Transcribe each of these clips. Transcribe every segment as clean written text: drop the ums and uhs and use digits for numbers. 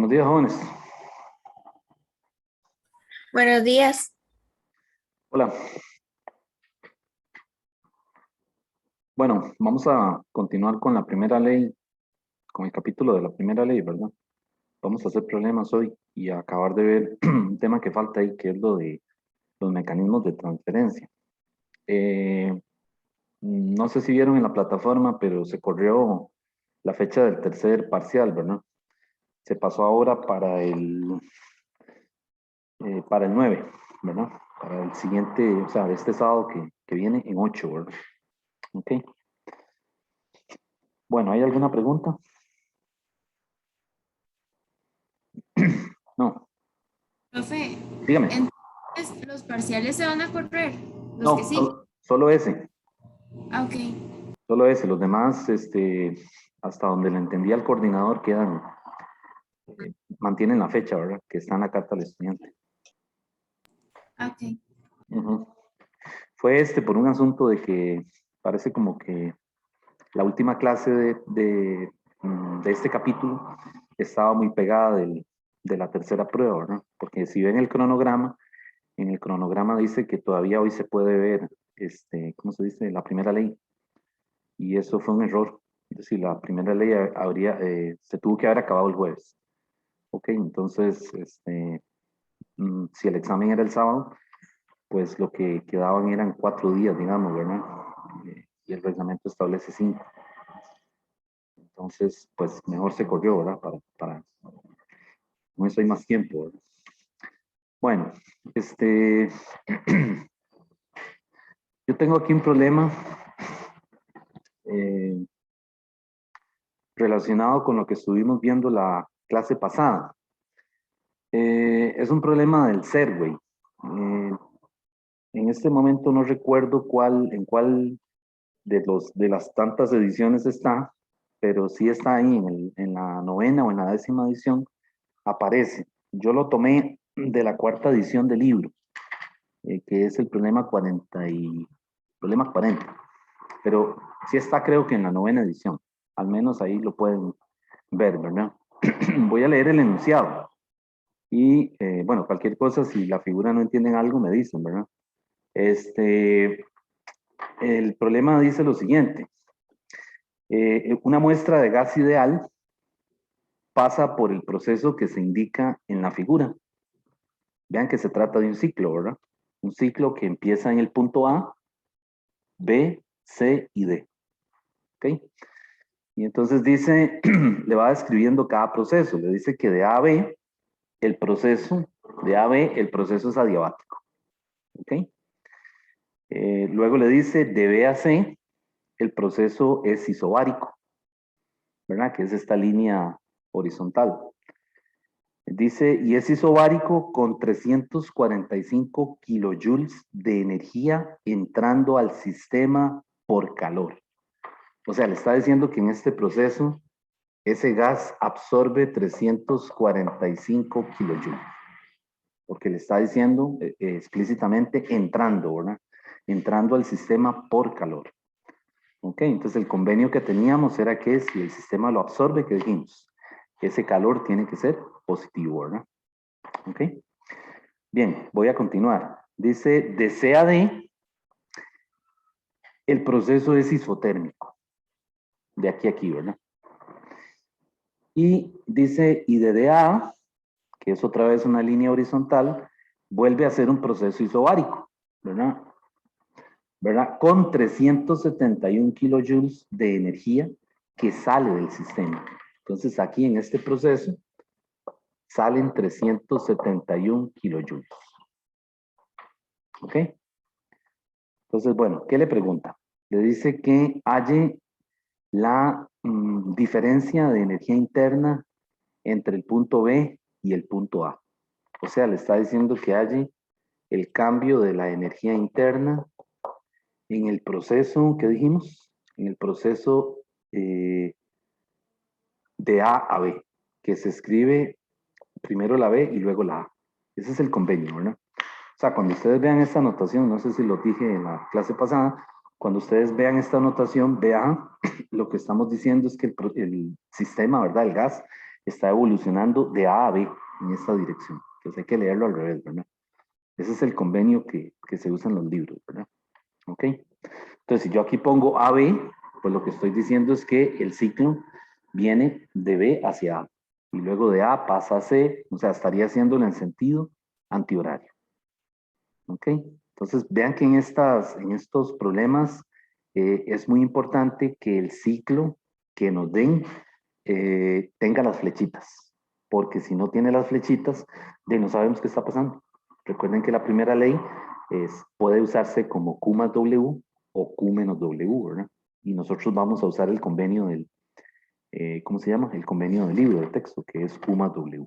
Buenos días, jóvenes. Buenos días. Hola. Bueno, vamos a continuar con la primera ley, con el capítulo de la primera ley, ¿verdad? Vamos a hacer problemas hoy y a acabar de ver un tema que falta ahí, que es lo de los mecanismos de transferencia. No sé si vieron en la plataforma, pero se corrió la fecha del tercer parcial, ¿verdad? Se pasó ahora para el 9, ¿verdad? Para el siguiente, o sea, este sábado que viene en 8, ¿verdad? Ok. Bueno, ¿hay alguna pregunta? No, Profe, dígame. entonces los parciales se van a correr, los que No, siguen. solo ese, Ah, ok. solo ese. Los demás, hasta donde le entendía al coordinador, mantienen la fecha, ¿verdad? Que está en la carta al estudiante. Ah, ok. Ujú. Fue por un asunto de que parece como que la última clase de este capítulo estaba muy pegada de la tercera prueba, ¿verdad? Porque si ven el cronograma, en el cronograma dice que todavía hoy se puede ver, ¿cómo se dice? La primera ley. Y eso fue un error. Es decir, la primera ley se tuvo que haber acabado el jueves. Ok, entonces, si el examen era el sábado, pues lo que quedaban eran 4 días, digamos, ¿verdad? Y el reglamento establece 5. Entonces, pues mejor se corrió, ¿verdad? Con eso hay más tiempo, ¿verdad? Bueno, yo tengo aquí un problema eh, relacionado con lo que estuvimos viendo la clase pasada. Es un problema del Serway. En este momento no recuerdo en cuál de las tantas ediciones está, pero sí está ahí en la novena o en la 10ª edición, aparece. Yo lo tomé de la 4ª edición del libro, que es el problema 40, pero sí está, creo que en la 9ª edición, al menos ahí lo pueden ver, ¿verdad? Voy a leer el enunciado y, bueno, cualquier cosa, si la figura no entienden algo, me dicen, ¿verdad? El problema dice lo siguiente: una muestra de gas ideal pasa por el proceso que se indica en la figura. Vean que se trata de un ciclo, ¿verdad? Un ciclo que empieza en el punto A, B, C y D. ¿Ok? Y entonces dice, le va describiendo cada proceso. Le dice que de A a B, el proceso es adiabático. ¿Ok? Luego le dice, de B a C, el proceso es isobárico, ¿verdad? Que es esta línea horizontal. Dice, y es isobárico con 345 kilojoules de energía entrando al sistema por calor. O sea, le está diciendo que en este proceso ese gas absorbe 345 kilojoules. Porque le está diciendo explícitamente entrando, ¿verdad? Entrando al sistema por calor. Ok, entonces el convenio que teníamos era que si el sistema lo absorbe, ¿qué dijimos? Ese calor tiene que ser positivo, ¿verdad? Ok. Bien, voy a continuar. Dice, de C a D, el proceso es isotérmico. De aquí a aquí, ¿verdad? Y dice, y de D a A, que es otra vez una línea horizontal, vuelve a ser un proceso isobárico, ¿verdad? ¿Verdad? Con 371 kilojoules de energía que sale del sistema. Entonces, aquí en este proceso salen 371 kilojoules. ¿Ok? Entonces, bueno, ¿qué le pregunta? Le dice que halle la diferencia de energía interna entre el punto B y el punto A. O sea, le está diciendo que halle el cambio de la energía interna en el proceso, ¿qué dijimos? En el proceso de A a B, que se escribe primero la B y luego la A. Ese es el convenio, ¿verdad? O sea, cuando ustedes vean esta anotación, no sé si lo dije en la clase pasada, cuando ustedes vean esta anotación, vean, lo que estamos diciendo es que el sistema, ¿verdad? El gas está evolucionando de A a B en esta dirección. Entonces hay que leerlo al revés, ¿verdad? Ese es el convenio que se usa en los libros, ¿verdad? ¿Ok? Entonces, si yo aquí pongo AB, pues lo que estoy diciendo es que el ciclo viene de B hacia A y luego de A pasa a C, o sea, estaría haciéndolo en sentido antihorario. ¿Ok? Entonces, vean que en estos problemas es muy importante que el ciclo que nos den tenga las flechitas, porque si no tiene las flechitas, no sabemos qué está pasando. Recuerden que la primera ley puede usarse como Q más W o Q menos W, ¿verdad? Y nosotros vamos a usar el convenio ¿cómo se llama? El convenio del libro de texto, que es Q más W.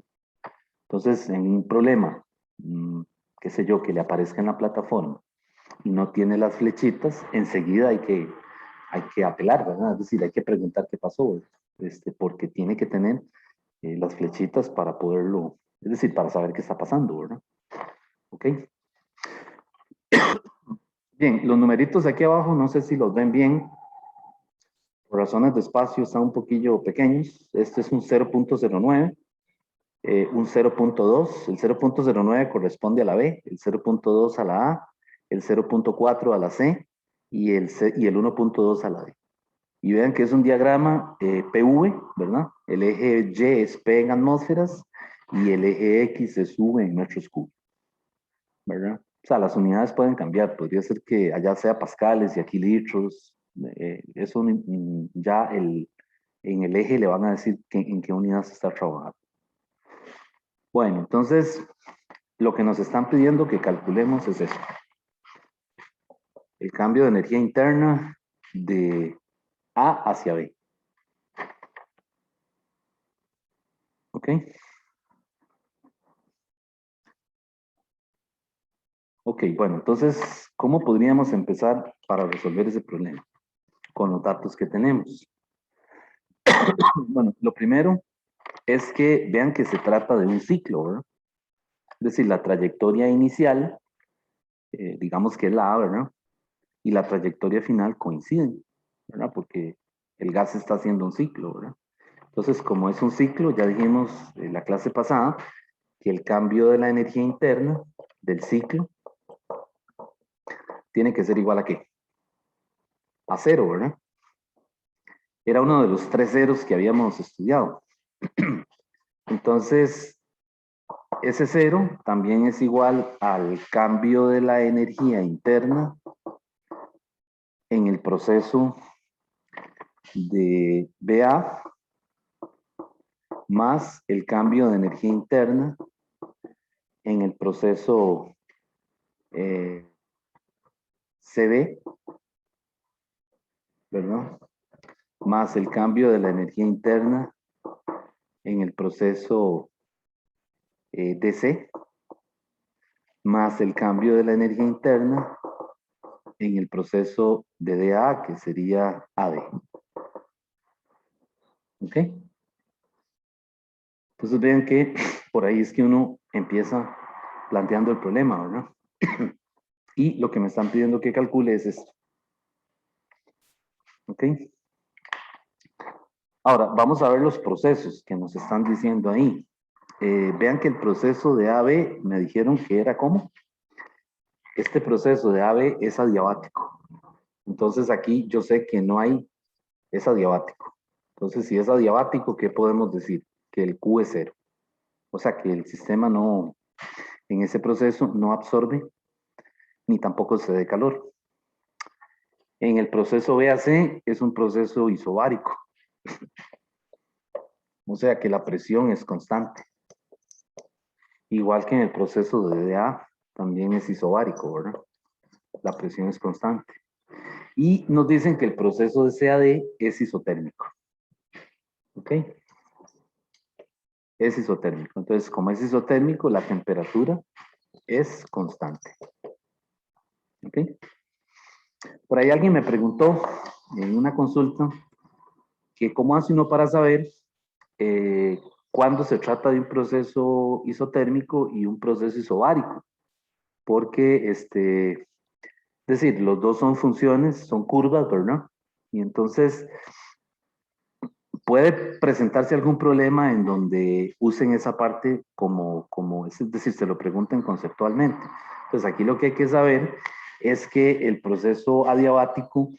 Entonces, en un problema, qué sé yo, que le aparezca en la plataforma y no tiene las flechitas, enseguida hay que apelar, ¿verdad? Es decir, hay que preguntar qué pasó, porque tiene que tener las flechitas para poderlo, es decir, para saber qué está pasando, ¿verdad? ¿Ok? Bien, los numeritos aquí abajo, no sé si los ven bien, por razones de espacio están un poquillo pequeños. Este es un 0.09, un 0.2, el 0.09 corresponde a la B, el 0.2 a la A, el 0.4 a la C y el 1.2 a la D. Y vean que es un diagrama PV, ¿verdad? El eje Y es P en atmósferas y el eje X es U en metros cúbicos, ¿verdad? O sea, las unidades pueden cambiar, podría ser que allá sea pascales y aquí litros, eso ya en el eje le van a decir en qué unidad se está trabajando. Bueno, entonces, lo que nos están pidiendo que calculemos es esto. El cambio de energía interna de A hacia B. ¿Ok? Ok, bueno, entonces, ¿cómo podríamos empezar para resolver ese problema? Con los datos que tenemos. Bueno, lo primero es que vean que se trata de un ciclo, ¿verdad? Es decir, la trayectoria inicial, digamos que es la A, ¿verdad? Y la trayectoria final coinciden, ¿verdad? Porque el gas está haciendo un ciclo, ¿verdad? Entonces, como es un ciclo, ya dijimos en la clase pasada que el cambio de la energía interna del ciclo tiene que ser igual a ¿qué? A cero, ¿verdad? Era uno de los 3 ceros que habíamos estudiado. Entonces, ese cero también es igual al cambio de la energía interna en el proceso de BA más el cambio de energía interna en el proceso CB, ¿verdad? Más el cambio de la energía interna en el proceso DC, más el cambio de la energía interna en el proceso de DA, que sería AD. ¿Ok? Entonces vean que por ahí es que uno empieza planteando el problema, ¿verdad? Y lo que me están pidiendo que calcule es esto. ¿Ok? Ahora, vamos a ver los procesos que nos están diciendo ahí. Vean que el proceso de AB me dijeron que era ¿cómo? Este proceso de AB es adiabático. Entonces aquí yo sé que no hay, es adiabático. Entonces si es adiabático, ¿qué podemos decir? Que el Q es cero. O sea que el sistema no, en ese proceso no absorbe ni tampoco se dé calor. En el proceso BAC es un proceso isobárico. O sea que la presión es constante. Igual que en el proceso de DA también es isobárico, ¿verdad? La presión es constante. Y nos dicen que el proceso de CAD es isotérmico. ¿Ok? Es isotérmico. Entonces, como es isotérmico, la temperatura es constante. ¿Ok? Por ahí alguien me preguntó en una consulta que cómo hace uno para saber cuándo se trata de un proceso isotérmico y un proceso isobárico. Porque, es decir, los dos son funciones, son curvas, ¿verdad? Y entonces, puede presentarse algún problema en donde usen esa parte es decir, se lo pregunten conceptualmente. Entonces aquí lo que hay que saber es que el proceso adiabático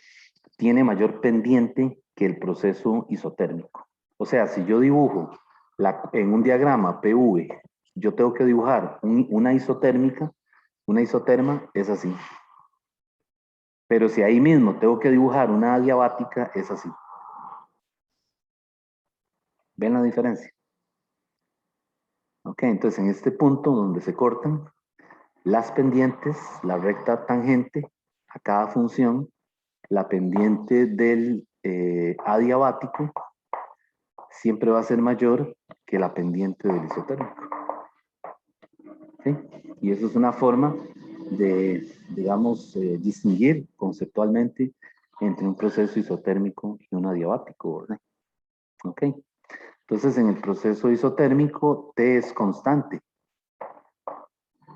tiene mayor pendiente que el proceso isotérmico. O sea, si yo dibujo en un diagrama PV, yo tengo que dibujar una isotérmica, una isoterma, es así. Pero si ahí mismo tengo que dibujar una adiabática, es así. ¿Ven la diferencia? Ok, entonces en este punto donde se cortan las pendientes, la recta tangente a cada función, la pendiente del adiabático siempre va a ser mayor que la pendiente del isotérmico. ¿Sí? Y eso es una forma de, digamos, distinguir conceptualmente entre un proceso isotérmico y un adiabático, ¿verdad? Ok. Entonces, en el proceso isotérmico, T es constante,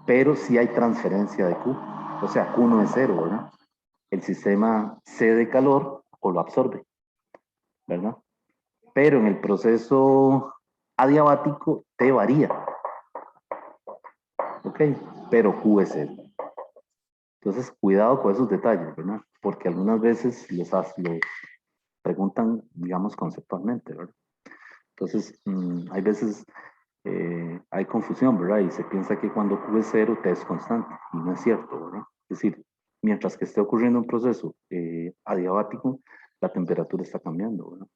pero sí hay transferencia de Q. O sea, Q no es cero, ¿verdad? El sistema cede calor o lo absorbe, ¿verdad? Pero en el proceso adiabático, T varía, ¿ok? Pero Q es cero. Entonces, cuidado con esos detalles, ¿verdad? Porque algunas veces los preguntan, digamos, conceptualmente, ¿verdad? Entonces, hay veces hay confusión, ¿verdad? Y se piensa que cuando Q es cero, T es constante, y no es cierto, ¿verdad? Es decir, mientras que esté ocurriendo un proceso adiabático, la temperatura está cambiando, ¿verdad?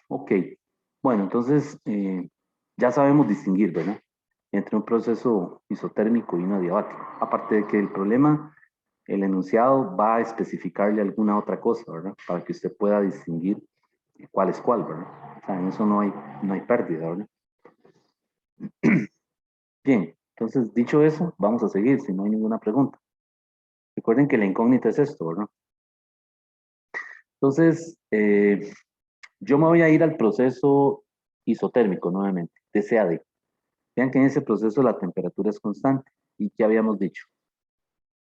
Ok, bueno, entonces ya sabemos distinguir, ¿verdad? Entre un proceso isotérmico y un adiabático. Aparte de que el problema, el enunciado va a especificarle alguna otra cosa, ¿verdad? Para que usted pueda distinguir cuál es cuál, ¿verdad? O sea, en eso no hay pérdida, ¿verdad? Bien, entonces dicho eso, vamos a seguir si no hay ninguna pregunta. Recuerden que la incógnita es esto, ¿verdad? Entonces, yo me voy a ir al proceso isotérmico nuevamente, de CAD. Vean que en ese proceso la temperatura es constante. ¿Y qué habíamos dicho?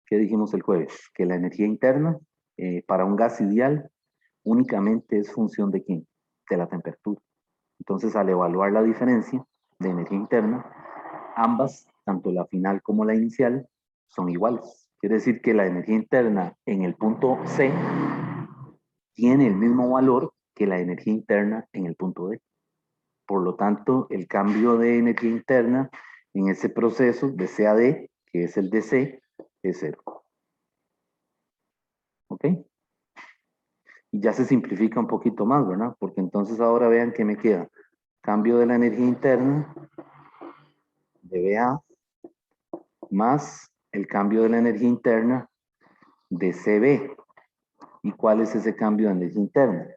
¿Qué dijimos el jueves? Que la energía interna para un gas ideal únicamente es función de ¿quién? De la temperatura. Entonces, al evaluar la diferencia de energía interna, ambas, tanto la final como la inicial, son iguales. Quiere decir que la energía interna en el punto C tiene el mismo valor que la energía interna en el punto D. Por lo tanto, el cambio de energía interna en ese proceso de C a D, que es el de C, es cero. ¿Ok? Y ya se simplifica un poquito más, ¿verdad? Porque entonces ahora vean que me queda cambio de la energía interna de BA más el cambio de la energía interna de CB. ¿Y cuál es ese cambio de energía interna?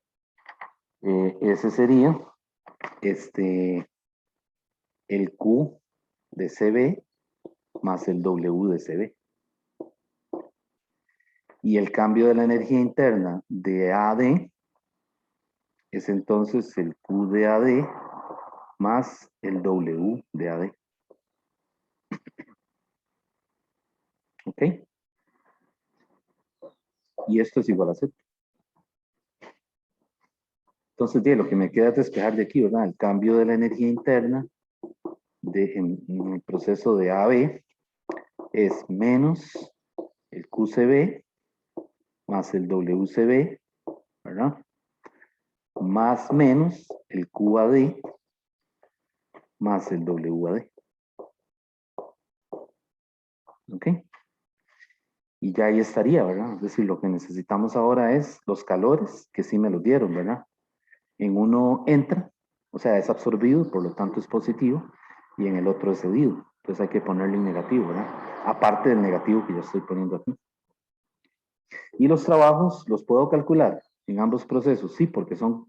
Ese sería el Q de CB más el W de CB. Y el cambio de la energía interna de AD es entonces el Q de AD más el W de AD. ¿Ok? Y esto es igual a Z. Entonces, lo que me queda es despejar de aquí, ¿verdad? El cambio de la energía interna en el proceso de AB es menos el QCB más el WCB, ¿verdad? Más menos el QAD más el WAD. ¿Ok? Y ya ahí estaría, ¿verdad? Es decir, lo que necesitamos ahora es los calores, que sí me los dieron, ¿verdad? En uno entra, o sea, es absorbido, por lo tanto es positivo, y en el otro es cedido. Entonces hay que ponerle un negativo, ¿verdad? Aparte del negativo que yo estoy poniendo aquí. Y los trabajos los puedo calcular en ambos procesos, sí, porque son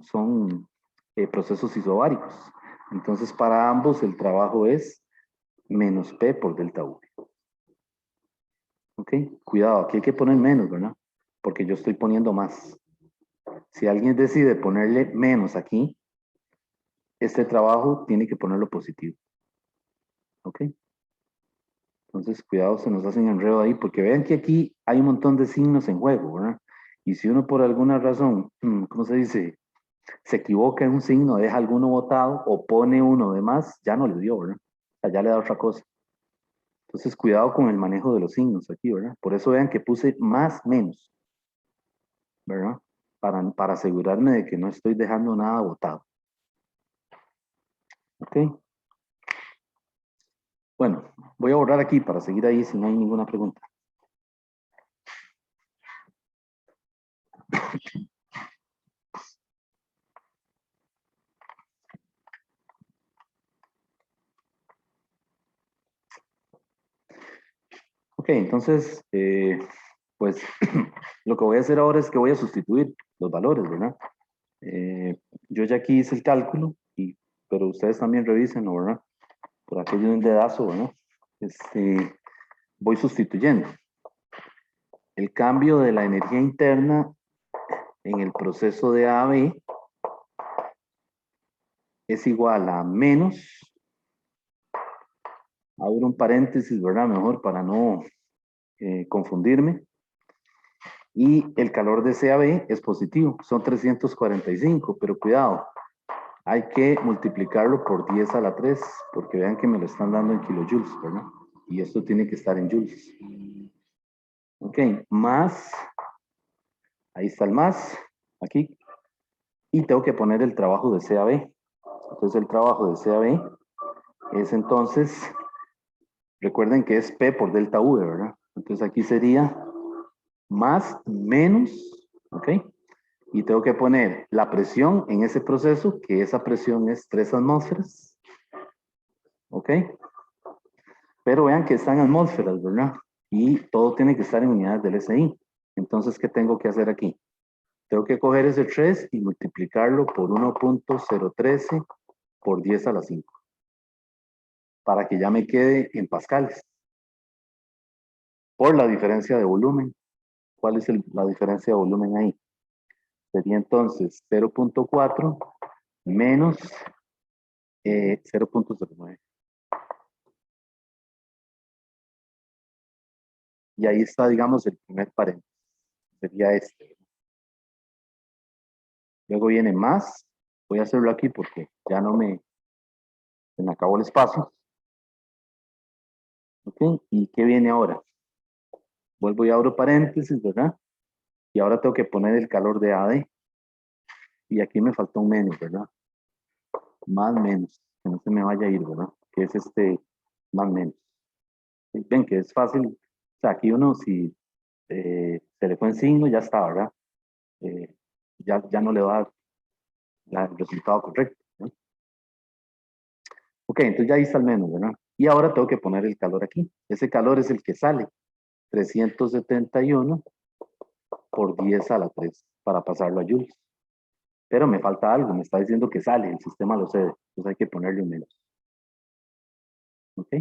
procesos isobáricos. Entonces para ambos el trabajo es menos P por delta V. ¿Ok? Cuidado, aquí hay que poner menos, ¿verdad? Porque yo estoy poniendo más. Si alguien decide ponerle menos aquí, este trabajo tiene que ponerlo positivo. ¿Ok? Entonces, cuidado, se nos hacen enredo ahí, porque vean que aquí hay un montón de signos en juego, ¿verdad? Y si uno por alguna razón, ¿cómo se dice? Se equivoca en un signo, deja alguno botado o pone uno de más, ya no le dio, ¿verdad? O sea, ya le da otra cosa. Entonces, cuidado con el manejo de los signos aquí, ¿verdad? Por eso vean que puse más, menos, ¿verdad? Para asegurarme de que no estoy dejando nada botado. ¿Ok? Bueno, voy a borrar aquí para seguir ahí si no hay ninguna pregunta. Ok, entonces, pues lo que voy a hacer ahora es que voy a sustituir los valores, ¿verdad? Yo ya aquí hice el cálculo, pero ustedes también revisen, ¿verdad? Por aquello de un dedazo, ¿verdad? Voy sustituyendo. El cambio de la energía interna en el proceso de A a B es igual a menos, abro un paréntesis, ¿verdad? Mejor para no confundirme. Y el calor de C a B es positivo, son 345, pero cuidado, hay que multiplicarlo por 10 a la 3, porque vean que me lo están dando en kilojoules, ¿verdad? Y esto tiene que estar en joules. Ok, más, ahí está el más, aquí, y tengo que poner el trabajo de C a B. Entonces el trabajo de C a B es entonces, recuerden que es P por delta V, ¿verdad? Entonces aquí sería más menos, ¿ok? Y tengo que poner la presión en ese proceso, que esa presión es 3 atmósferas, ¿ok? Pero vean que están atmósferas, ¿verdad? Y todo tiene que estar en unidades del SI. Entonces, ¿qué tengo que hacer aquí? Tengo que coger ese 3 y multiplicarlo por 1.013 por 10 a la 5, para que ya me quede en pascales, por la diferencia de volumen. ¿Cuál es la diferencia de volumen ahí? Sería entonces 0.4 menos 0.09. Y ahí está, digamos, el primer paréntesis. Sería este. Luego viene más. Voy a hacerlo aquí porque ya se me acabó el espacio. ¿Ok? ¿Y qué viene ahora? Vuelvo y abro paréntesis, ¿verdad? Y ahora tengo que poner el calor de AD. Y aquí me faltó un menos, ¿verdad? Más menos. Que no se me vaya a ir, ¿verdad? Que es este más menos. Ven que es fácil. O sea, aquí uno si se le fue en signo, ya está, ¿verdad? Ya no le va a dar el resultado correcto, ¿no? Ok, entonces ya ahí está el menos, ¿verdad? Y ahora tengo que poner el calor aquí. Ese calor es el que sale. 371 por 10 a la 3 para pasarlo a joules. Pero me falta algo, me está diciendo que sale, el sistema lo cede. Entonces hay que ponerle un menos. Ok.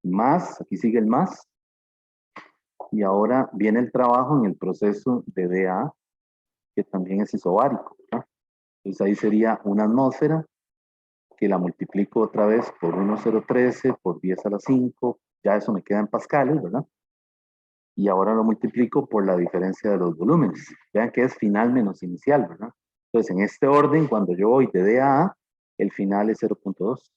Más, aquí sigue el más. Y ahora viene el trabajo en el proceso de DA, que también es isobárico, ¿no? Entonces ahí sería una atmósfera que la multiplico otra vez por 1,013 por 10 a la 5, ya eso me queda en pascales, ¿verdad? Y ahora lo multiplico por la diferencia de los volúmenes. Vean que es final menos inicial, ¿verdad? Entonces, en este orden, cuando yo voy de D a A, el final es 0.2.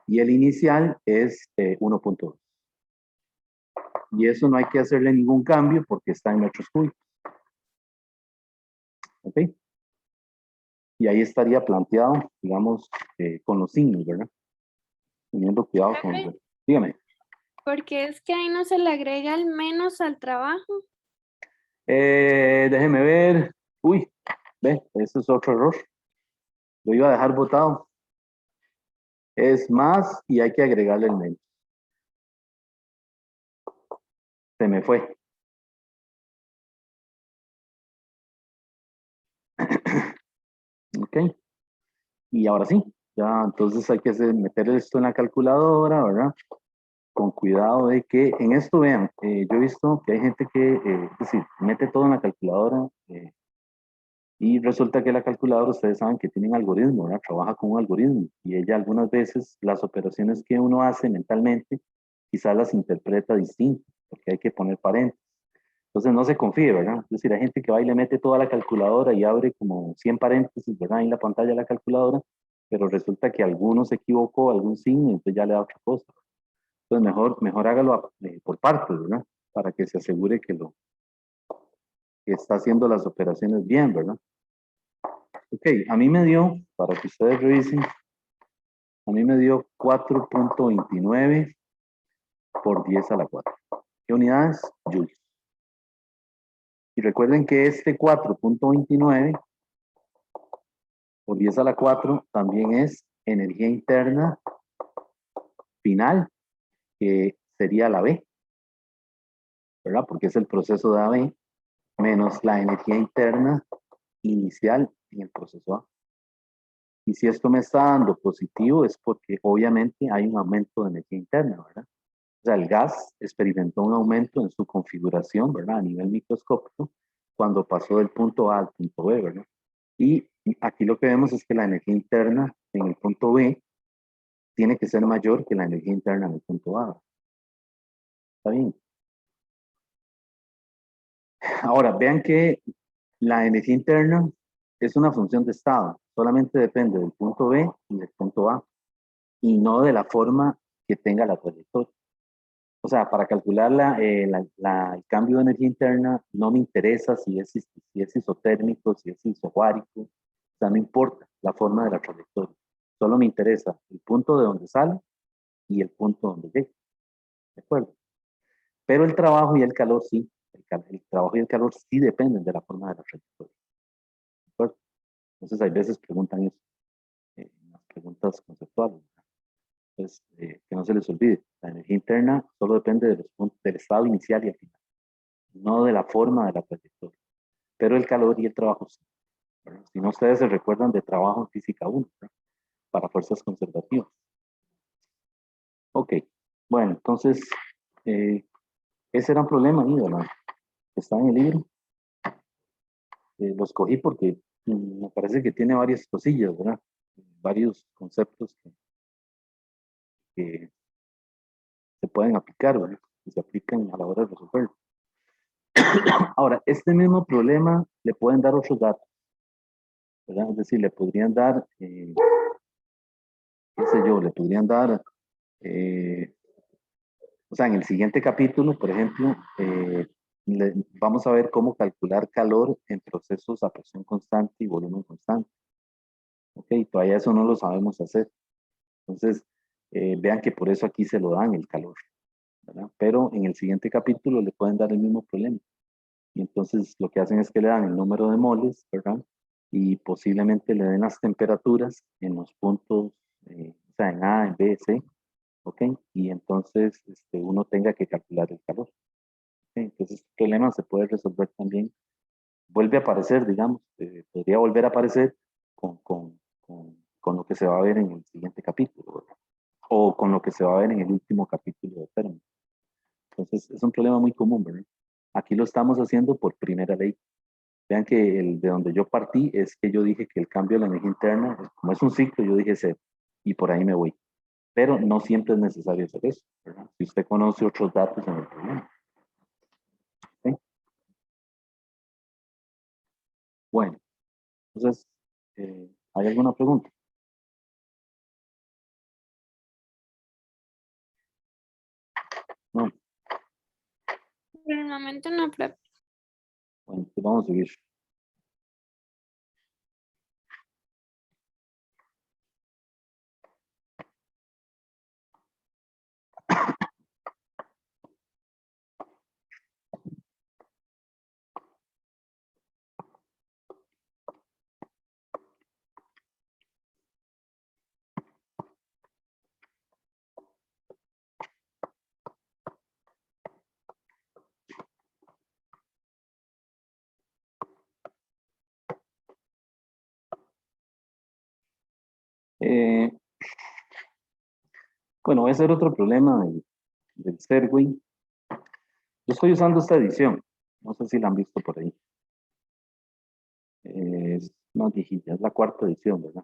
Y el inicial es 1.2. Y eso no hay que hacerle ningún cambio porque está en metros cúbicos. ¿Ok? Y ahí estaría planteado, digamos, con los signos, ¿verdad? Teniendo cuidado con... Dígame. Porque es que ahí no se le agrega el menos al trabajo. Déjeme ver. Uy, ve, eso es otro error. Lo iba a dejar botado. Es más y hay que agregarle el menos. Se me fue. Ok. Y ahora sí, ya entonces hay que meter esto en la calculadora, ¿verdad? Con cuidado de que en esto vean, yo he visto que hay gente que, es decir, mete todo en la calculadora y resulta que la calculadora, ustedes saben que tiene un algoritmo, ¿verdad? Trabaja con un algoritmo y ella algunas veces las operaciones que uno hace mentalmente quizás las interpreta distinto, porque hay que poner paréntesis. Entonces no se confíe, ¿verdad? Es decir, hay gente que va y le mete toda la calculadora y abre como 100 paréntesis, ¿verdad? En la pantalla de la calculadora, pero resulta que alguno se equivocó, algún signo, y entonces ya le da otra cosa. Entonces mejor hágalo por partes, ¿verdad? Para que se asegure que está haciendo las operaciones bien, ¿verdad? Ok, a mí me dio, para que ustedes revisen, a mí me dio 4.29 por 10 a la 4. ¿Qué unidades? Joules. Y recuerden que este 4.29 por 10 a la 4 también es energía interna final, que sería la B, ¿verdad? Porque es el proceso de AB menos la energía interna inicial en el proceso A. Y si esto me está dando positivo es porque obviamente hay un aumento de energía interna, ¿verdad? O sea, el gas experimentó un aumento en su configuración, ¿verdad? A nivel microscópico, cuando pasó del punto A al punto B, ¿verdad? Y aquí lo que vemos es que la energía interna en el punto B tiene que ser mayor que la energía interna en el punto A. ¿Está bien? Ahora, vean que la energía interna es una función de estado, solamente depende del punto B y del punto A, y no de la forma que tenga la trayectoria. O sea, para calcular el cambio de energía interna, no me interesa si es isotérmico, si es isobárico, o sea, no importa la forma de la trayectoria. Solo me interesa el punto de donde sale y el punto donde llega. ¿De acuerdo? Pero el trabajo y el calor sí. El trabajo y el calor sí dependen de la forma de la trayectoria. ¿De acuerdo? Entonces, hay veces preguntan eso, las preguntas conceptuales. Pues, que no se les olvide, la energía interna solo depende del estado inicial y al final, no de la forma de la trayectoria. Pero el calor y el trabajo sí. ¿Verdad? Si no, ustedes se recuerdan de trabajo en física 1, ¿verdad? Para fuerzas conservativas. Ok, bueno, entonces, ese era un problema mío, ¿verdad? Que está en el libro. Lo escogí porque me parece que tiene varias cosillas, ¿verdad? Varios conceptos que se pueden aplicar, ¿verdad? Que se aplican a la hora de resolverlo. Ahora, este mismo problema le pueden dar otros datos, ¿verdad? Es decir, le podrían dar, qué sé yo, le podrían dar, o sea, en el siguiente capítulo, por ejemplo, vamos a ver cómo calcular calor en procesos a presión constante y volumen constante. Ok, todavía eso no lo sabemos hacer. Entonces, vean que por eso aquí se lo dan el calor, ¿verdad? Pero en el siguiente capítulo le pueden dar el mismo problema. Y entonces lo que hacen es que le dan el número de moles, ¿verdad? Y posiblemente le den las temperaturas en los puntos, o sea, en A, en B, C, ¿ok? Y entonces uno tenga que calcular el calor. ¿Ok? Entonces, este problema se puede resolver también. Vuelve a aparecer, digamos, podría volver a aparecer con lo que se va a ver en el siguiente capítulo, ¿verdad? O con lo que se va a ver en el último capítulo de términos. Entonces, es un problema muy común, ¿verdad? Aquí lo estamos haciendo por primera ley. Vean que el de donde yo partí es que yo dije que el cambio de la energía interna, como es un ciclo, yo dije cero, y por ahí me voy. Pero no siempre es necesario hacer eso, ¿verdad? Si usted conoce otros datos en el problema. ¿Sí? Bueno, entonces, ¿hay alguna pregunta? No, Por el momento no, profe. bueno, pues vamos a seguir. Eh, bueno, voy a hacer otro problema del Segway. Yo estoy usando esta edición. No sé si la han visto por ahí. Es más viejita, es la cuarta edición, ¿verdad?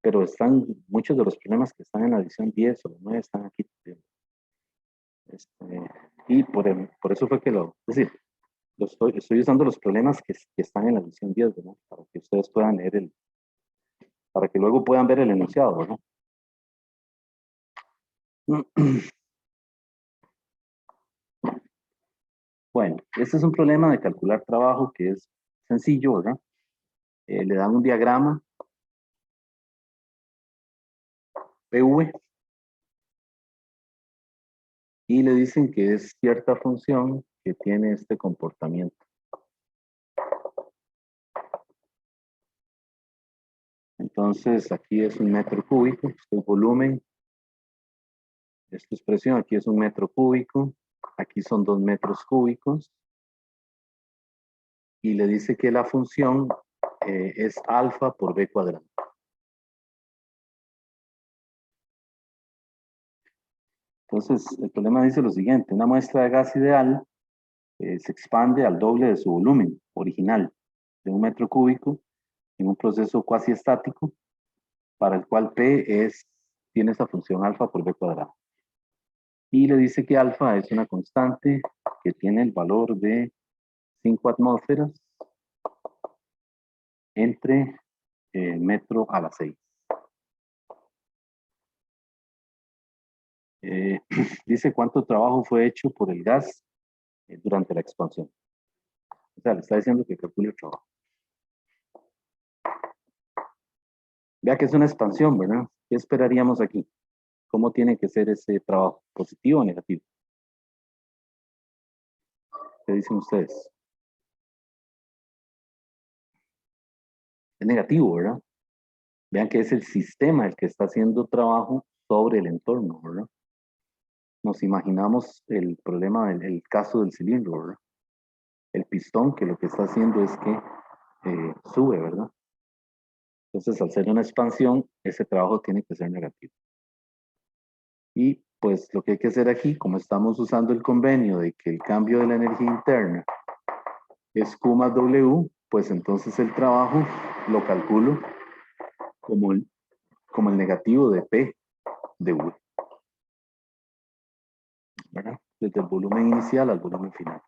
Pero están, muchos de los problemas que están en la edición 10 o 9 están aquí. Y por eso fue que es decir, estoy usando los problemas que están en la lección 10, ¿verdad? Para que ustedes puedan leer para que luego puedan ver el enunciado, ¿verdad? Bueno, este es un problema de calcular trabajo que es sencillo, ¿verdad? Le dan un diagrama PV y le dicen que es cierta función que tiene este comportamiento. Entonces, aquí es un metro cúbico, el volumen, esta expresión, aquí es un metro cúbico, aquí son 2 metros cúbicos, y le dice que la función es alfa por b cuadrado. Entonces, el problema dice lo siguiente, una muestra de gas ideal se expande al doble de su volumen original, de 1 metro cúbico, en un proceso cuasi estático, para el cual P tiene esa función alfa por b cuadrado. Y le dice que alfa es una constante que tiene el valor de 5 atmósferas entre metro a la 6. Dice cuánto trabajo fue hecho por el gas durante la expansión. O sea, le está diciendo que calcule el trabajo. Vea que es una expansión, ¿verdad? ¿Qué esperaríamos aquí? ¿Cómo tiene que ser ese trabajo? ¿Positivo o negativo? ¿Qué dicen ustedes? Es negativo, ¿verdad? Vean que es el sistema el que está haciendo trabajo sobre el entorno, ¿verdad? Nos imaginamos el problema del caso del cilindro, ¿verdad? El pistón que lo que está haciendo es que sube, ¿verdad? Entonces, al ser una expansión, ese trabajo tiene que ser negativo. Y pues lo que hay que hacer aquí, como estamos usando el convenio de que el cambio de la energía interna es Q más W, pues entonces el trabajo lo calculo como el negativo de P de V, ¿verdad? Desde el volumen inicial al volumen final.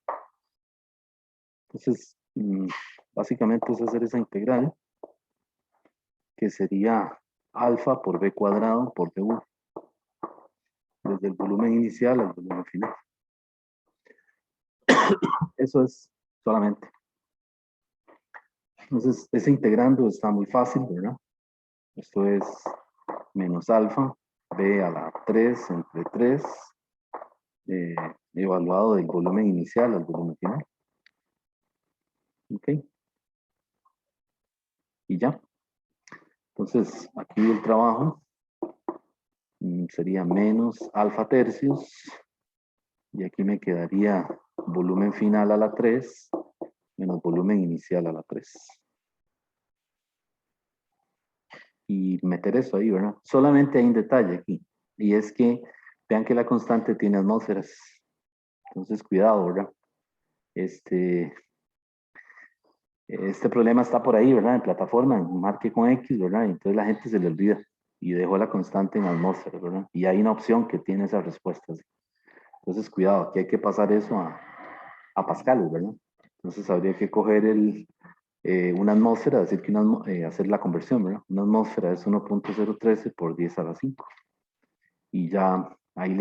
Entonces, básicamente es hacer esa integral, que sería alfa por B cuadrado por dV, desde el volumen inicial al volumen final. Eso es solamente. Entonces, ese integrando está muy fácil, ¿verdad? Esto es menos alfa, b a la 3 entre 3, evaluado del volumen inicial al volumen final. ¿Ok? Y ya. Entonces, aquí el trabajo sería menos alfa tercios, y aquí me quedaría volumen final a la 3 menos volumen inicial a la 3. Y meter eso ahí, ¿verdad? Solamente hay un detalle aquí, y es que vean que la constante tiene atmósferas. Entonces, cuidado, ¿verdad? Este problema está por ahí, ¿verdad? En plataforma, en marque con X, ¿verdad? Y entonces la gente se le olvida y dejó la constante en atmósfera, ¿verdad? Y hay una opción que tiene esas respuestas. Entonces, cuidado, aquí hay que pasar eso a pascales, ¿verdad? Entonces, habría que coger una atmósfera, decir que hacer la conversión, ¿verdad? Una atmósfera es 1.013 por 10 a la 5. Y ya ahí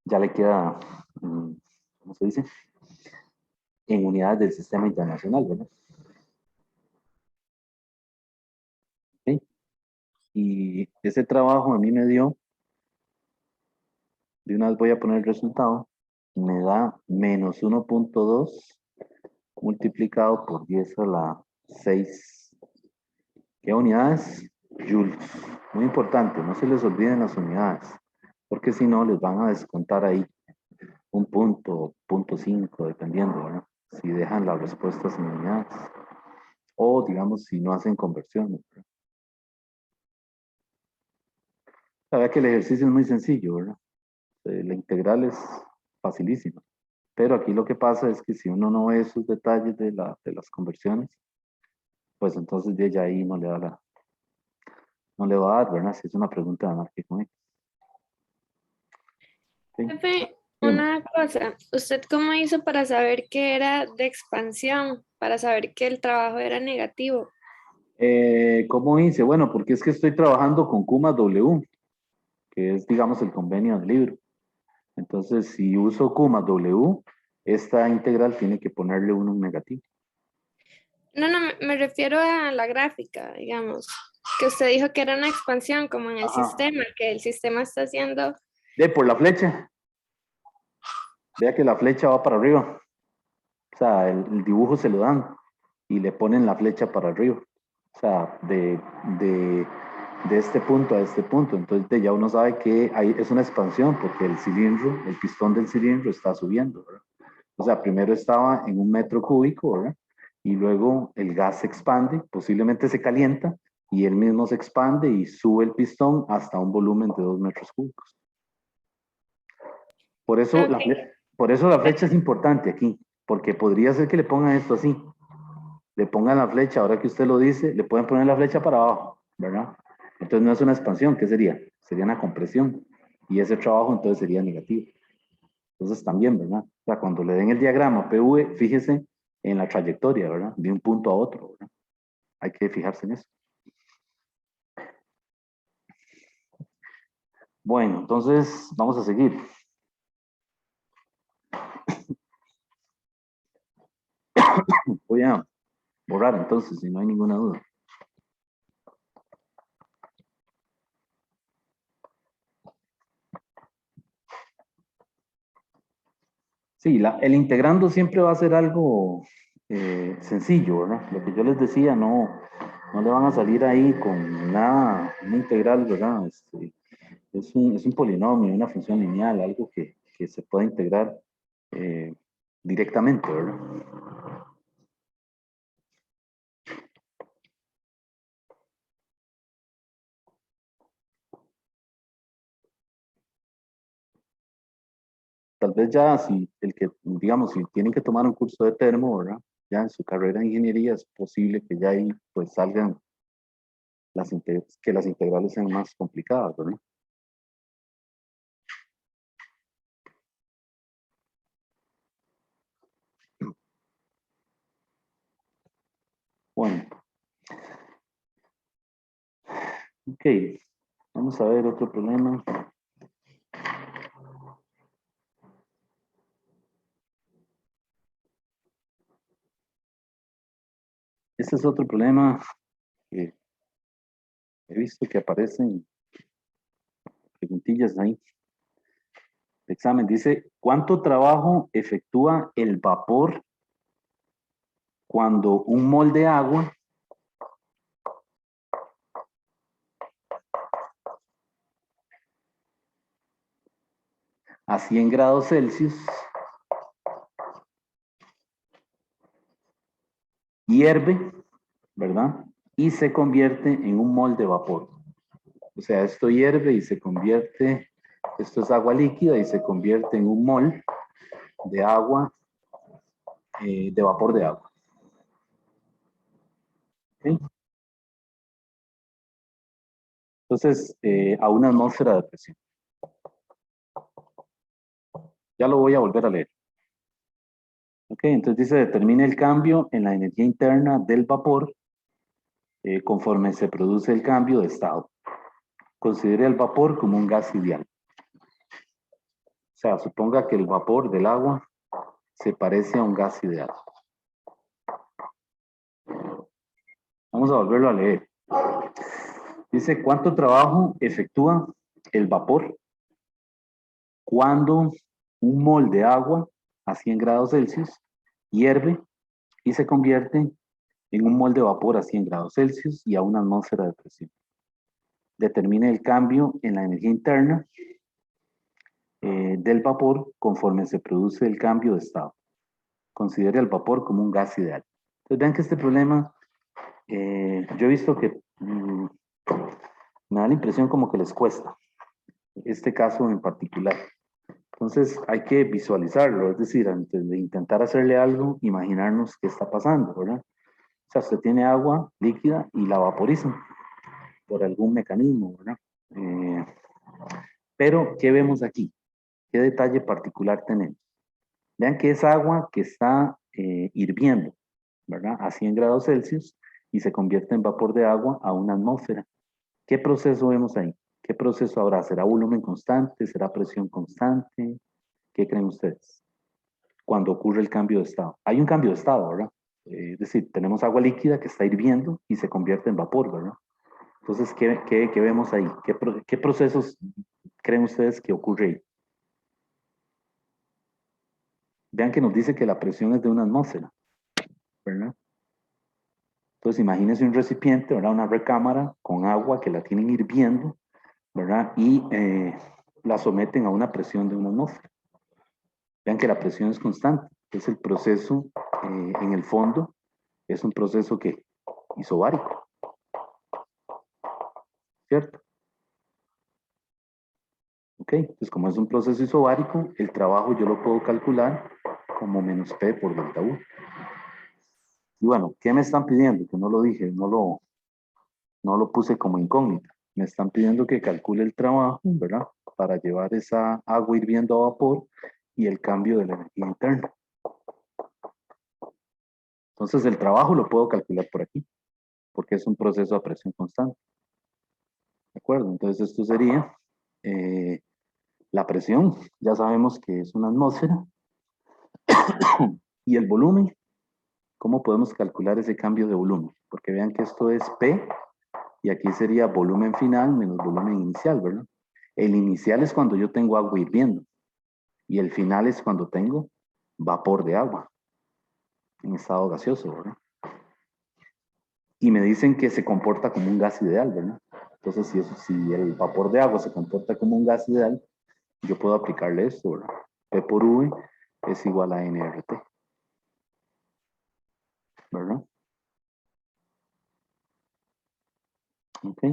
ya le queda, ¿cómo se dice? En unidades del sistema internacional, ¿verdad? ¿Okay? Y ese trabajo a mí me dio, de una vez voy a poner el resultado, me da menos 1.2 multiplicado por 10 a la 6. ¿Qué unidades? Joules. Muy importante, no se les olviden las unidades, porque si no les van a descontar ahí un punto, 0.5, dependiendo, ¿verdad? Si dejan las respuestas en unidades. O, digamos, si no hacen conversiones. La verdad que el ejercicio es muy sencillo, ¿verdad? La integral es facilísima. Pero aquí lo que pasa es que si uno no ve esos detalles de las conversiones, pues entonces de ella ahí no le va a dar, ¿verdad? Si es una pregunta de marketing. ¿Sí? Jefe, Dígame. una cosa, ¿usted cómo hizo para saber que era de expansión? Para saber que el trabajo era negativo. ¿Cómo hice? Bueno, porque es que estoy trabajando con Kuma W, que es, digamos, el convenio del libro. Entonces, si uso Kuma W, esta integral tiene que ponerle un negativo. No, me refiero a la gráfica, digamos, que usted dijo que era una expansión como en el Ajá. sistema, que el sistema está haciendo. Por la flecha. Vea que la flecha va para arriba. O sea, el dibujo se lo dan y le ponen la flecha para arriba. O sea, de este punto a este punto. Entonces ya uno sabe que es una expansión porque el cilindro, el pistón del cilindro está subiendo, ¿verdad? O sea, primero estaba en 1 metro cúbico, ¿verdad? Y luego el gas se expande, posiblemente se calienta y él mismo se expande y sube el pistón hasta un volumen de 2 metros cúbicos. Por eso, Ok, por eso la flecha es importante aquí, porque podría ser que le pongan esto así. Le pongan la flecha, ahora que usted lo dice, le pueden poner la flecha para abajo, ¿verdad? Entonces no es una expansión, ¿qué sería? Sería una compresión. Y ese trabajo entonces sería negativo. Entonces también, ¿verdad? O sea, cuando le den el diagrama PV, fíjese en la trayectoria, ¿verdad? De un punto a otro, ¿verdad? Hay que fijarse en eso. Bueno, entonces vamos a seguir. Voy a borrar entonces, si no hay ninguna duda. Sí, el integrando siempre va a ser algo sencillo, ¿verdad? Lo que yo les decía, no le van a salir ahí con nada, una integral, ¿verdad? Es un polinomio, una función lineal, algo que se puede integrar directamente, ¿verdad? Tal vez ya si digamos, si tienen que tomar un curso de termo, ¿verdad? Ya en su carrera de ingeniería es posible que ya ahí pues salgan que las integrales sean más complicadas, ¿verdad? Bueno, ok, vamos a ver otro problema. Este es otro problema que he visto que aparecen preguntillas ahí. El examen dice, ¿cuánto trabajo efectúa el vapor cuando un mol de agua a 100 grados Celsius hierve, ¿verdad? Y se convierte en un mol de vapor? O sea, esto hierve y se convierte, esto es agua líquida y se convierte en un mol de agua, de vapor de agua. ¿Okay? Entonces, a una atmósfera de presión. Ya lo voy a volver a leer. Ok, entonces dice, determine el cambio en la energía interna del vapor conforme se produce el cambio de estado. Considere el vapor como un gas ideal. O sea, suponga que el vapor del agua se parece a un gas ideal. Vamos a volverlo a leer. Dice, ¿cuánto trabajo efectúa el vapor cuando un mol de agua a 100 grados Celsius hierve y se convierte en un mol de vapor a 100 grados Celsius y a una atmósfera de presión? Determine el cambio en la energía interna del vapor conforme se produce el cambio de estado. Considere el vapor como un gas ideal. Entonces vean que este problema, yo he visto que me da la impresión como que les cuesta, este caso en particular. Entonces hay que visualizarlo, es decir, antes de intentar hacerle algo, imaginarnos qué está pasando, ¿verdad? O sea, usted tiene agua líquida y la vaporiza por algún mecanismo, ¿verdad? Pero, ¿qué vemos aquí? ¿Qué detalle particular tenemos? Vean que es agua que está hirviendo, ¿verdad? A 100 grados Celsius y se convierte en vapor de agua a una atmósfera. ¿Qué proceso vemos ahí? ¿Qué proceso habrá? ¿Será volumen constante? ¿Será presión constante? ¿Qué creen ustedes? Cuando ocurre el cambio de estado. Hay un cambio de estado, ¿verdad? Es decir, tenemos agua líquida que está hirviendo y se convierte en vapor, ¿verdad? Entonces, ¿qué vemos ahí? ¿Qué procesos creen ustedes que ocurre ahí? Vean que nos dice que la presión es de una atmósfera, ¿verdad? Entonces, imagínense un recipiente, ¿verdad? Una recámara con agua que la tienen hirviendo, ¿verdad? Y la someten a una presión de una atmósfera. Vean que la presión es constante. Es el proceso, en el fondo, es un proceso que isobárico, ¿cierto? Ok, entonces como es un proceso isobárico, el trabajo yo lo puedo calcular como menos P por delta U. Y bueno, ¿qué me están pidiendo? Que no lo dije, no lo puse como incógnita. Me están pidiendo que calcule el trabajo, ¿verdad? Para llevar esa agua hirviendo a vapor y el cambio de la energía interna. Entonces el trabajo lo puedo calcular por aquí, porque es un proceso a presión constante. ¿De acuerdo? Entonces esto sería la presión, ya sabemos que es una atmósfera, y el volumen, ¿cómo podemos calcular ese cambio de volumen? Porque vean que esto es P, y aquí sería volumen final menos volumen inicial, ¿verdad? El inicial es cuando yo tengo agua hirviendo, y el final es cuando tengo vapor de agua, en estado gaseoso, ¿verdad? Y me dicen que se comporta como un gas ideal, ¿verdad? Entonces, si el vapor de agua se comporta como un gas ideal, yo puedo aplicarle esto, ¿verdad? P por V es igual a nRT, ¿verdad? Ok.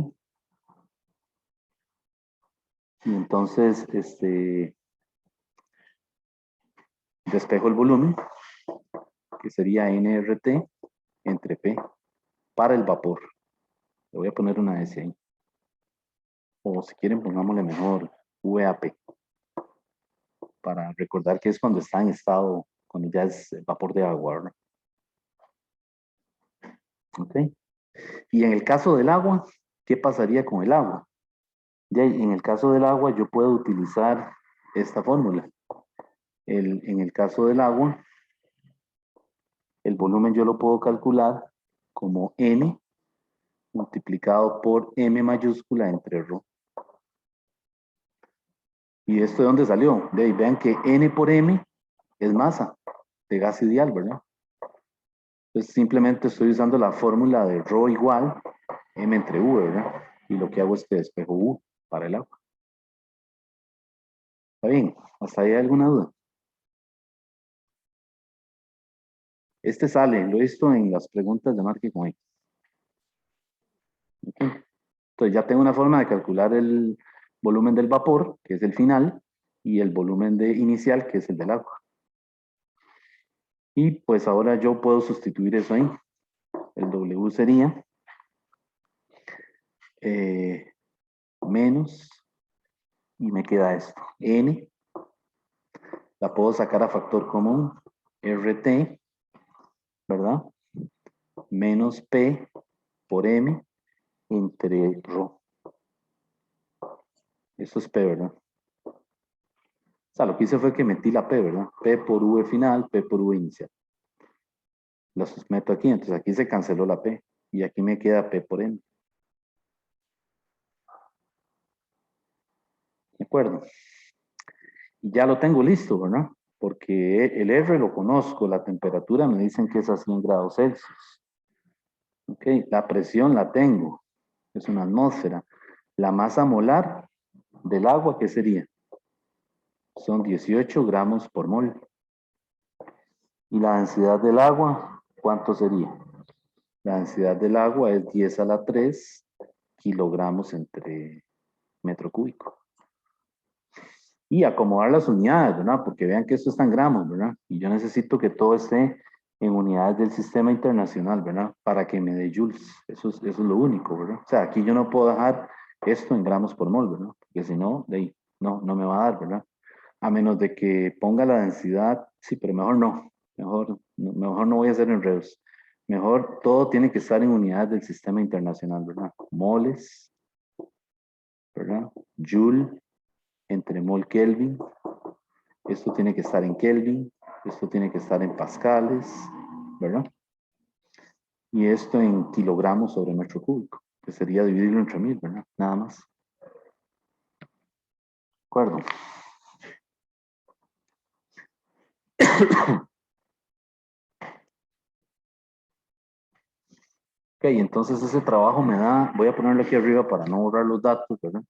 Y entonces, despejo el volumen, que sería nRT entre P, para el vapor. Le voy a poner una S ahí. O si quieren, pongámosle mejor VAP, para recordar que es cuando está en estado, cuando ya es vapor de agua, ¿verdad? Ok. Y en el caso del agua, ¿qué pasaría con el agua? Ya, en el caso del agua, yo puedo utilizar esta fórmula. En el caso del agua, el volumen yo lo puedo calcular como N multiplicado por M mayúscula entre ρ. ¿Y esto de dónde salió? De ahí, vean que N por M es masa de gas ideal, ¿verdad? Entonces simplemente estoy usando la fórmula de ρ igual M entre U, ¿verdad? Y lo que hago es que despejo U para el agua. ¿Está bien? ¿Hasta ahí hay alguna duda? Este sale, lo he visto en las preguntas de Marque con X. ¿Okay? Entonces ya tengo una forma de calcular el volumen del vapor, que es el final, y el volumen inicial, que es el del agua. Y pues ahora yo puedo sustituir eso ahí. El W sería menos, y me queda esto, N, la puedo sacar a factor común, RT, ¿verdad? Menos P por M entre ρ. Eso es P, ¿verdad? O sea, lo que hice fue que metí la P, ¿verdad? P por V final, P por V inicial. Los meto aquí, entonces aquí se canceló la P y aquí me queda P por M. ¿De acuerdo? Y ya lo tengo listo, ¿verdad? Porque el R lo conozco, la temperatura me dicen que es a 100 grados Celsius. Ok, la presión la tengo, es una atmósfera. La masa molar del agua, ¿qué sería? Son 18 gramos por mol. ¿Y la densidad del agua, cuánto sería? La densidad del agua es 10 a la 3 kilogramos entre metro cúbico. Y acomodar las unidades, ¿verdad? Porque vean que esto está en gramos, ¿verdad? Y yo necesito que todo esté en unidades del sistema internacional, ¿verdad? Para que me dé joules. Eso es lo único, ¿verdad? O sea, aquí yo no puedo dejar esto en gramos por mol, ¿verdad? Porque si no, de ahí, no me va a dar, ¿verdad? A menos de que ponga la densidad, sí, pero mejor no. Mejor no voy a hacer enredos. Mejor todo tiene que estar en unidades del sistema internacional, ¿verdad? Moles, ¿verdad? Joule entre mol Kelvin. Esto tiene que estar en Kelvin. Esto tiene que estar en pascales, ¿verdad? Y esto en kilogramos sobre metro cúbico, que sería dividirlo entre 1000, ¿verdad? Nada más. ¿De acuerdo? Ok, entonces ese trabajo me da, voy a ponerlo aquí arriba para no borrar los datos, ¿verdad?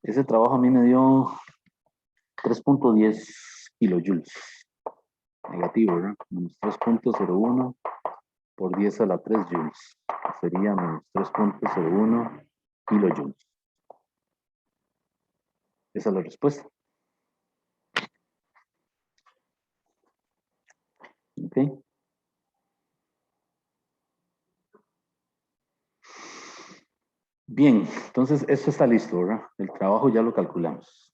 Ese trabajo a mí me dio 3.10 kilojoules. Negativo, ¿verdad? Menos 3.01 por 10 a la 3 joules. Sería menos 3.01 kilojoules. Esa es la respuesta. Ok. Bien, entonces esto está listo, ¿verdad? El trabajo ya lo calculamos.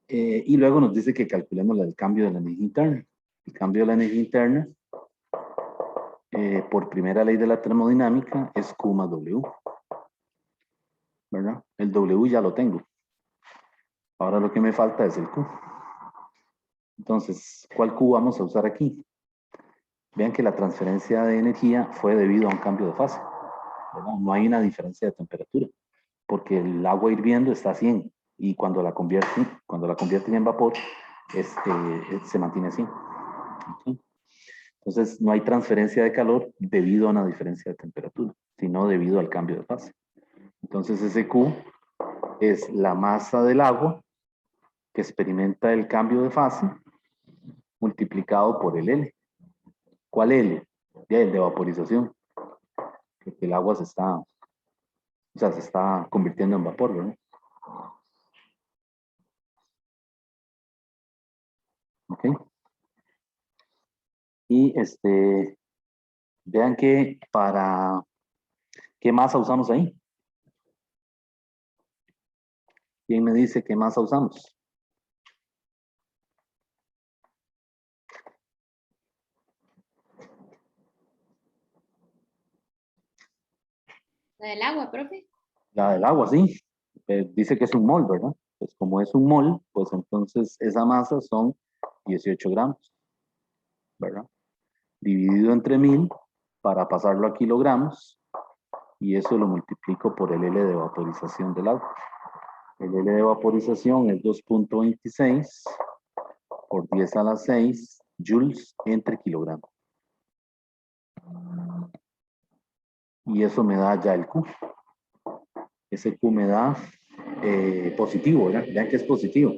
Y luego nos dice que calculemos el cambio de la energía interna. El cambio de la energía interna, por primera ley de la termodinámica, es Q más W. ¿Verdad? El W ya lo tengo. Ahora lo que me falta es el Q. Entonces, ¿cuál Q vamos a usar aquí? Vean que la transferencia de energía fue debido a un cambio de fase, ¿verdad? No hay una diferencia de temperatura, porque el agua hirviendo está a 100 y cuando la convierten en vapor, se mantiene así. ¿Okay? Entonces, no hay transferencia de calor debido a una diferencia de temperatura, sino debido al cambio de fase. Entonces, ese Q es la masa del agua que experimenta el cambio de fase multiplicado por el L. ¿Cuál L? Ya, el de vaporización. Porque el agua se está convirtiendo en vapor, ¿verdad? Ok. Y vean que ¿qué masa usamos ahí? ¿Quién me dice qué masa usamos? La del agua, profe. La del agua, sí. Dice que es un mol, ¿verdad? Pues como es un mol, pues entonces esa masa son 18 gramos, ¿verdad? Dividido entre 1000 para pasarlo a kilogramos y eso lo multiplico por el L de vaporización del agua. El L de vaporización es 2.26 por 10 a la 6 joules entre kilogramos. Y eso me da ya el Q. Ese Q me da positivo, ¿verdad? Vean que es positivo,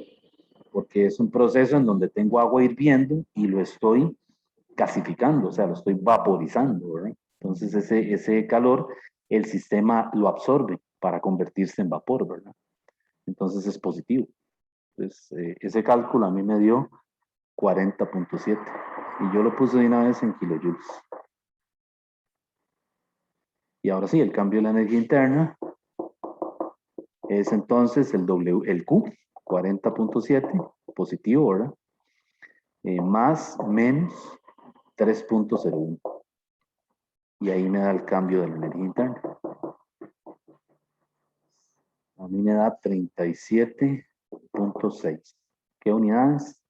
porque es un proceso en donde tengo agua hirviendo y lo estoy gasificando, o sea, lo estoy vaporizando, ¿verdad? Entonces ese calor el sistema lo absorbe para convertirse en vapor, ¿verdad? Entonces es positivo. Entonces, ese cálculo a mí me dio 40.7 y yo lo puse de una vez en kilojoules. Y ahora sí, el cambio de la energía interna es entonces el Q, 40.7, positivo, ¿verdad? Más menos 3.01. Y ahí me da el cambio de la energía interna. A mí me da 37.6. ¿Qué unidades?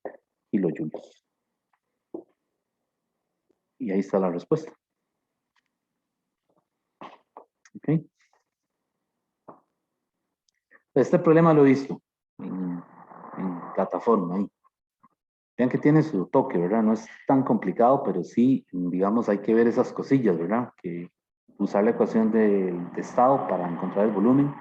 Kilojoules. Y ahí está la respuesta. ¿Ok? Este problema lo he visto en plataforma. Ahí. Vean que tiene su toque, ¿verdad? No es tan complicado, pero sí, digamos, hay que ver esas cosillas, ¿verdad? Que usar la ecuación de estado para encontrar el volumen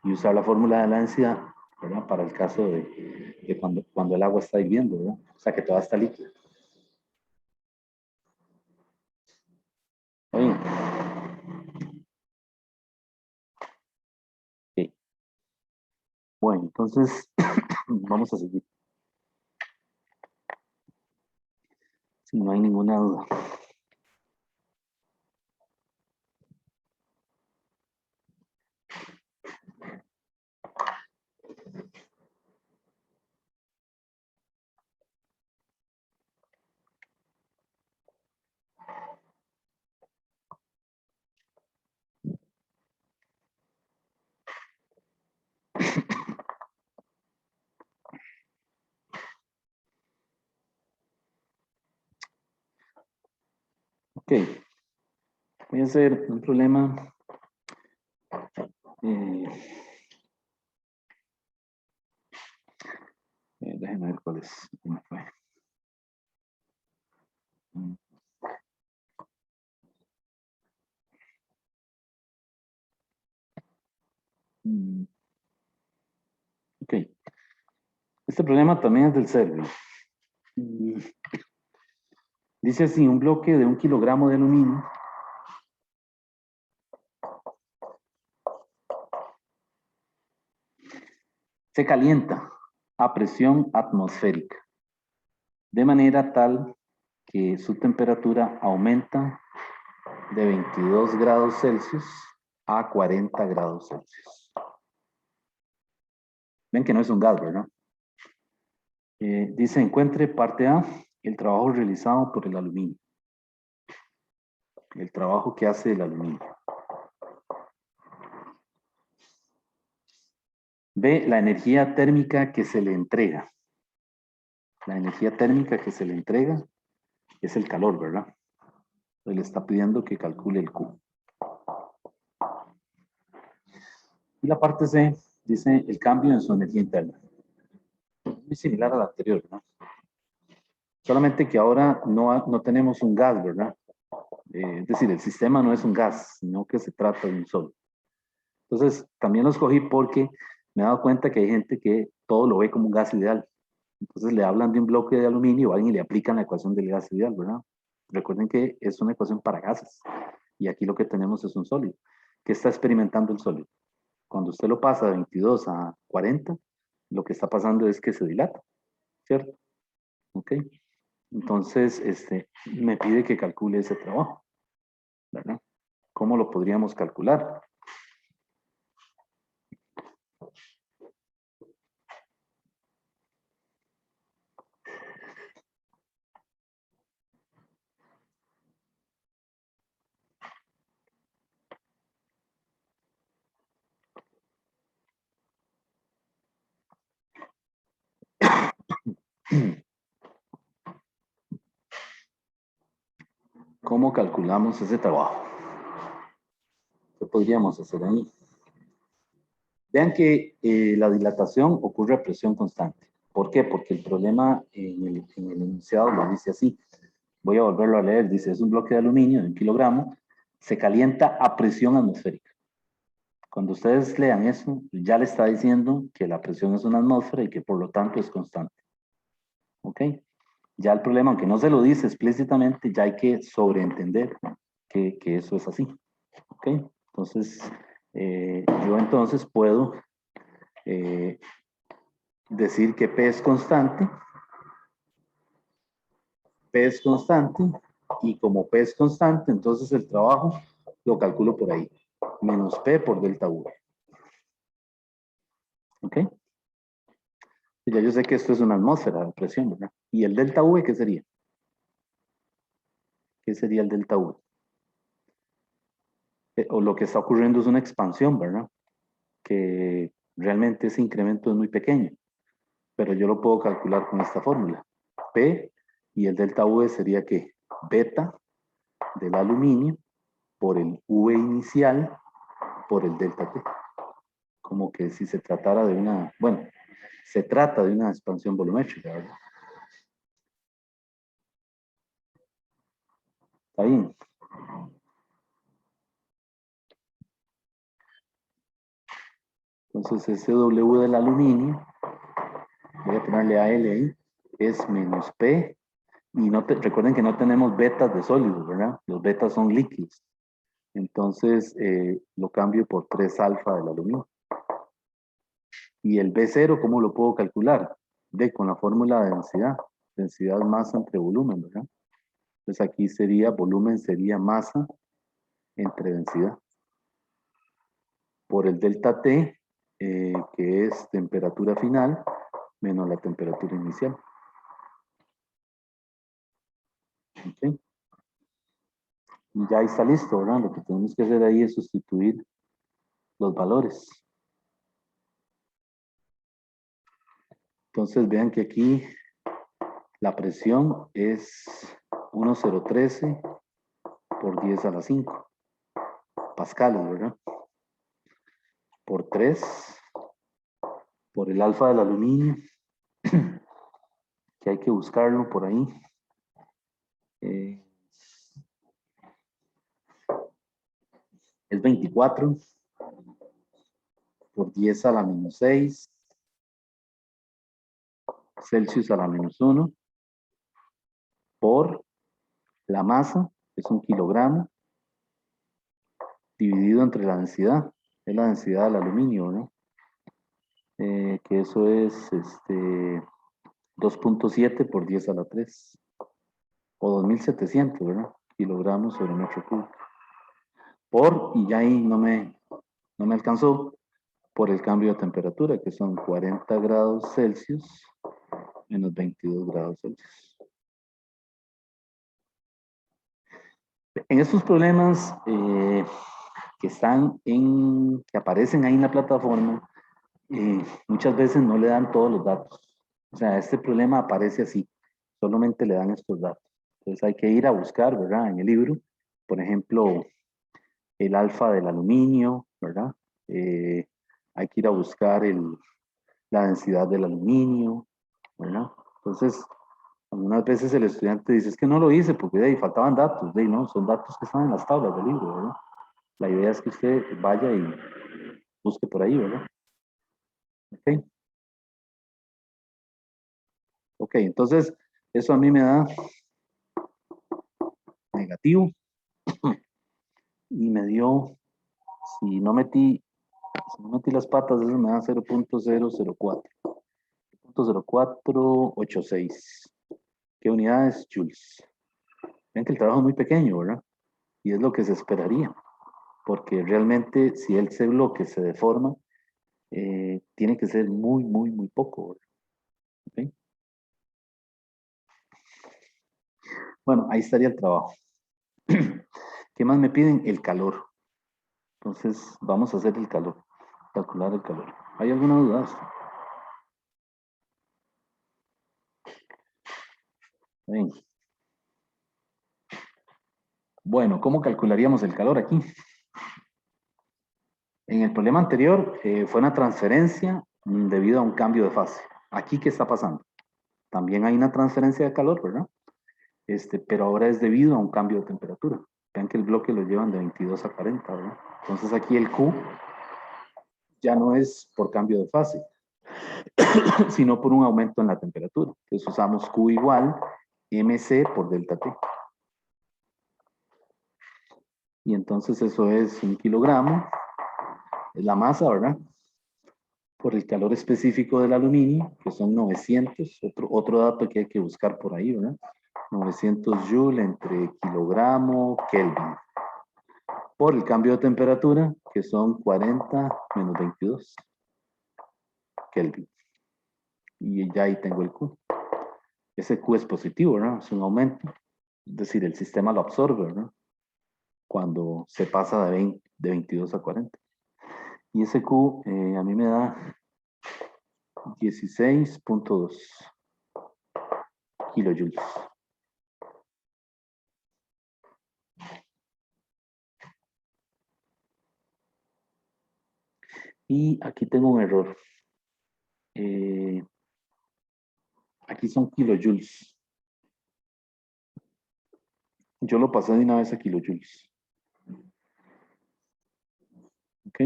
y usar la fórmula de la densidad, ¿verdad? Para el caso de cuando el agua está hirviendo, ¿verdad? O sea, que toda está líquida. ¿Está bien? Ok. Bueno, entonces, vamos a seguir. Si no hay ninguna duda. Ok. Voy a hacer un problema. Déjenme ver cuál es. ¿Cómo fue? Ok. Este problema también es del CERVI. Dice así, un bloque de 1 kilogramo de aluminio se calienta a presión atmosférica, de manera tal que su temperatura aumenta de 22 grados Celsius a 40 grados Celsius. Ven que no es un gas, ¿verdad? Dice, encuentre parte A, el trabajo realizado por el aluminio. El trabajo que hace el aluminio. B, la energía térmica que se le entrega. La energía térmica que se le entrega es el calor, ¿verdad? Entonces le está pidiendo que calcule el Q. Y la parte C dice el cambio en su energía interna. Muy similar a la anterior, ¿verdad? Solamente que ahora no tenemos un gas, ¿verdad? Es decir, el sistema no es un gas, sino que se trata de un sólido. Entonces, también lo escogí porque me he dado cuenta que hay gente que todo lo ve como un gas ideal. Entonces le hablan de un bloque de aluminio, van y le aplican la ecuación del gas ideal, ¿verdad? Recuerden que es una ecuación para gases. Y aquí lo que tenemos es un sólido. ¿Qué está experimentando el sólido? Cuando usted lo pasa de 22 a 40, lo que está pasando es que se dilata, ¿cierto? ¿Ok? Entonces, me pide que calcule ese trabajo, ¿verdad? ¿Cómo lo podríamos calcular? ¿Cómo calculamos ese trabajo? ¿Qué podríamos hacer ahí? Vean que la dilatación ocurre a presión constante. ¿Por qué? Porque el problema en el enunciado lo dice así. Voy a volverlo a leer. Dice, es un bloque de aluminio de 1 kilogramo, se calienta a presión atmosférica. Cuando ustedes lean eso, ya le está diciendo que la presión es una atmósfera y que por lo tanto es constante. ¿Ok? Ya el problema, aunque no se lo dice explícitamente, ya hay que sobreentender que eso es así. ¿Ok? Entonces, yo entonces puedo decir que P es constante, y como P es constante, entonces el trabajo lo calculo por ahí, menos P por delta V. ¿Ok? Y ya yo sé que esto es una atmósfera de presión, ¿verdad? ¿Y el delta V qué sería? ¿Qué sería el delta V? O lo que está ocurriendo es una expansión, ¿verdad? Que realmente ese incremento es muy pequeño, pero yo lo puedo calcular con esta fórmula. P y el delta V sería que beta del aluminio por el V inicial por el delta T. Como que si se tratara de una, bueno, se trata de una expansión volumétrica, ¿verdad? Está bien. Entonces ese W del aluminio, voy a ponerle AL ahí, es menos P. Y recuerden que no tenemos betas de sólidos, ¿verdad? Los betas son líquidos. Entonces lo cambio por 3 alfa del aluminio. Y el B0, ¿cómo lo puedo calcular? Con la fórmula de densidad. Densidad masa entre volumen, ¿verdad? Entonces aquí sería, volumen sería masa entre densidad. Por el delta T, que es temperatura final, menos la temperatura inicial. ¿Okay? Y ya está listo, ¿verdad? Lo que tenemos que hacer ahí es sustituir los valores. Entonces vean que aquí la presión es 1013 por 10 a la 5. Pascales, ¿verdad? Por 3, por el alfa del aluminio, que hay que buscarlo por ahí. Es 24 por 10 a la menos 6, Celsius a la menos 1, por la masa, que es 1 kilogramo, dividido entre la densidad, es la densidad del aluminio, ¿no? Que eso es 2.7 por 10 a la 3, o 2700, ¿verdad? Kilogramos sobre metro cúbico. Por, y ya ahí no me alcanzó, por el cambio de temperatura, que son 40 grados Celsius menos 22 grados Celsius. En estos problemas que aparecen ahí en la plataforma, muchas veces no le dan todos los datos. O sea, este problema aparece así, solamente le dan estos datos. Entonces hay que ir a buscar, ¿verdad? En el libro, por ejemplo, el alfa del aluminio, ¿verdad? Hay que ir a buscar la densidad del aluminio, ¿verdad? Entonces, algunas veces el estudiante dice, es que no lo hice porque de ahí faltaban datos, de ahí no, son datos que están en las tablas del libro, ¿verdad? La idea es que usted vaya y busque por ahí, ¿verdad? Ok. Ok, entonces, eso a mí me da negativo y me dio, si no metí las patas, eso me da 0.004. 0.0486. ¿Qué unidades? Joules. Ven que el trabajo es muy pequeño, ¿verdad? Y es lo que se esperaría, porque realmente si ese bloque se deforma, tiene que ser muy, muy, muy poco, ¿verdad? ¿Okay? Bueno, ahí estaría el trabajo. ¿Qué más me piden? El calor. Entonces, vamos a hacer el calor, calcular el calor. ¿Hay alguna duda? Bien. Bueno, ¿cómo calcularíamos el calor aquí? En el problema anterior fue una transferencia debido a un cambio de fase. Aquí, ¿qué está pasando? También hay una transferencia de calor, ¿verdad? Pero ahora es debido a un cambio de temperatura. Vean que el bloque lo llevan de 22 a 40, ¿verdad? Entonces aquí el Q ya no es por cambio de fase, sino por un aumento en la temperatura. Entonces usamos Q igual mc por delta T. Y entonces eso es 1 kilogramo, es la masa, ¿verdad? Por el calor específico del aluminio, que son 900, otro dato que hay que buscar por ahí, ¿verdad? 900 joule entre kilogramo Kelvin. Por el cambio de temperatura, que son 40 menos 22 Kelvin. Y ya ahí tengo el Q. Ese Q es positivo, ¿verdad? Es un aumento. Es decir, el sistema lo absorbe, ¿verdad? Cuando se pasa de 22 a 40. Y ese Q a mí me da 16.2 kilojoules. Y aquí tengo un error. Aquí son kilojoules. Yo lo pasé de una vez a kilojoules. ¿Ok?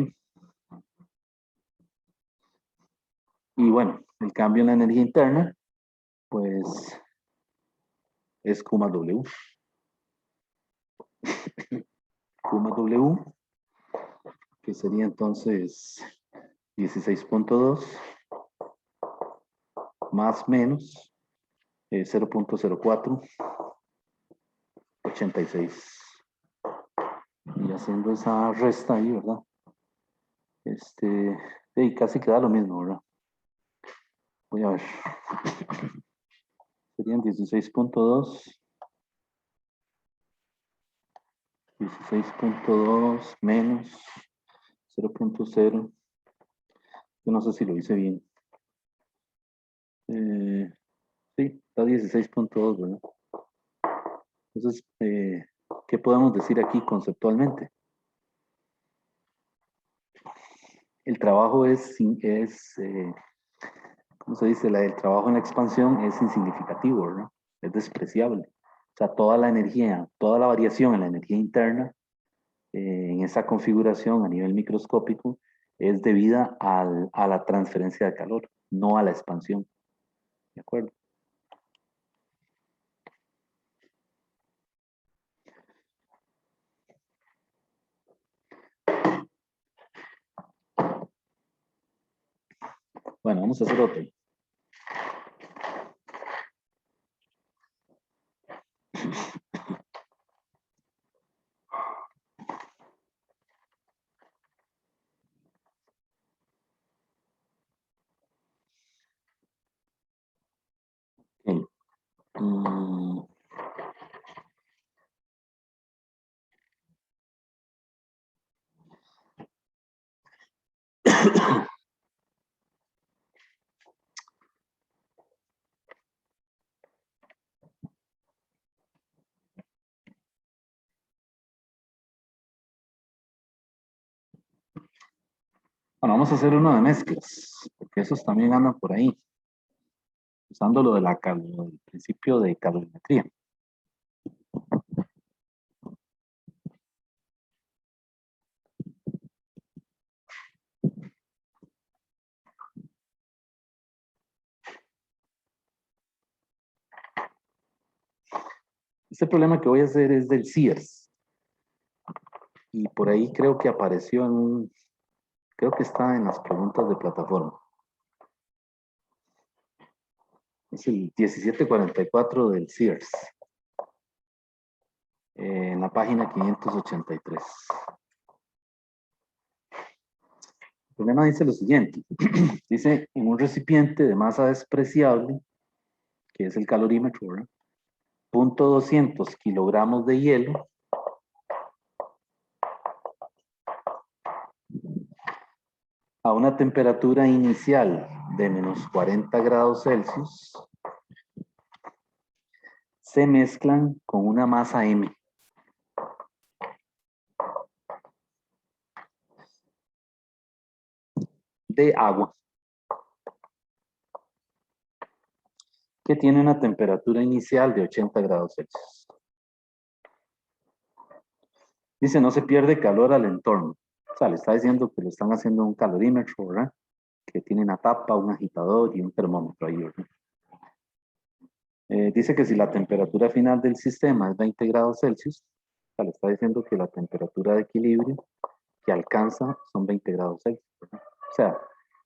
Y bueno, el cambio en la energía interna, pues es Q más W. Q más W, que sería entonces 16.2 más menos 0.0486. Y haciendo esa resta ahí, ¿verdad? Y casi queda lo mismo, ¿verdad? Voy a ver. Serían 16.2 menos 0.0. Yo no sé si lo hice bien. Sí, está 16.2, ¿verdad? Entonces, ¿Qué podemos decir aquí conceptualmente? El trabajo ¿cómo se dice? El trabajo en la expansión es insignificativo, ¿verdad? Es despreciable. O sea, toda la energía, toda la variación en la energía interna, en esa configuración a nivel microscópico, es debida a la transferencia de calor, no a la expansión. ¿De acuerdo? Bueno, vamos a hacer otro. Ok. Mm, Bueno, vamos a hacer uno de mezclas, porque esos también andan por ahí, usando lo del principio de calorimetría. Este problema que voy a hacer es del Sears. Y por ahí creo que apareció creo que está en las preguntas de plataforma. Es el 1744 del Sears. En la página 583. El problema dice lo siguiente. Dice, en un recipiente de masa despreciable, que es el calorímetro, ¿verdad? 0.200 kilogramos de hielo a una temperatura inicial de menos 40 grados Celsius se mezclan con una masa M de agua que tiene una temperatura inicial de 80 grados Celsius. Dice, no se pierde calor al entorno. O sea, le está diciendo que lo están haciendo un calorímetro, ¿verdad? Que tiene una tapa, un agitador y un termómetro ahí, ¿verdad? Dice que si la temperatura final del sistema es 20 grados Celsius, o sea, le está diciendo que la temperatura de equilibrio que alcanza son 20 grados Celsius, ¿verdad? O sea,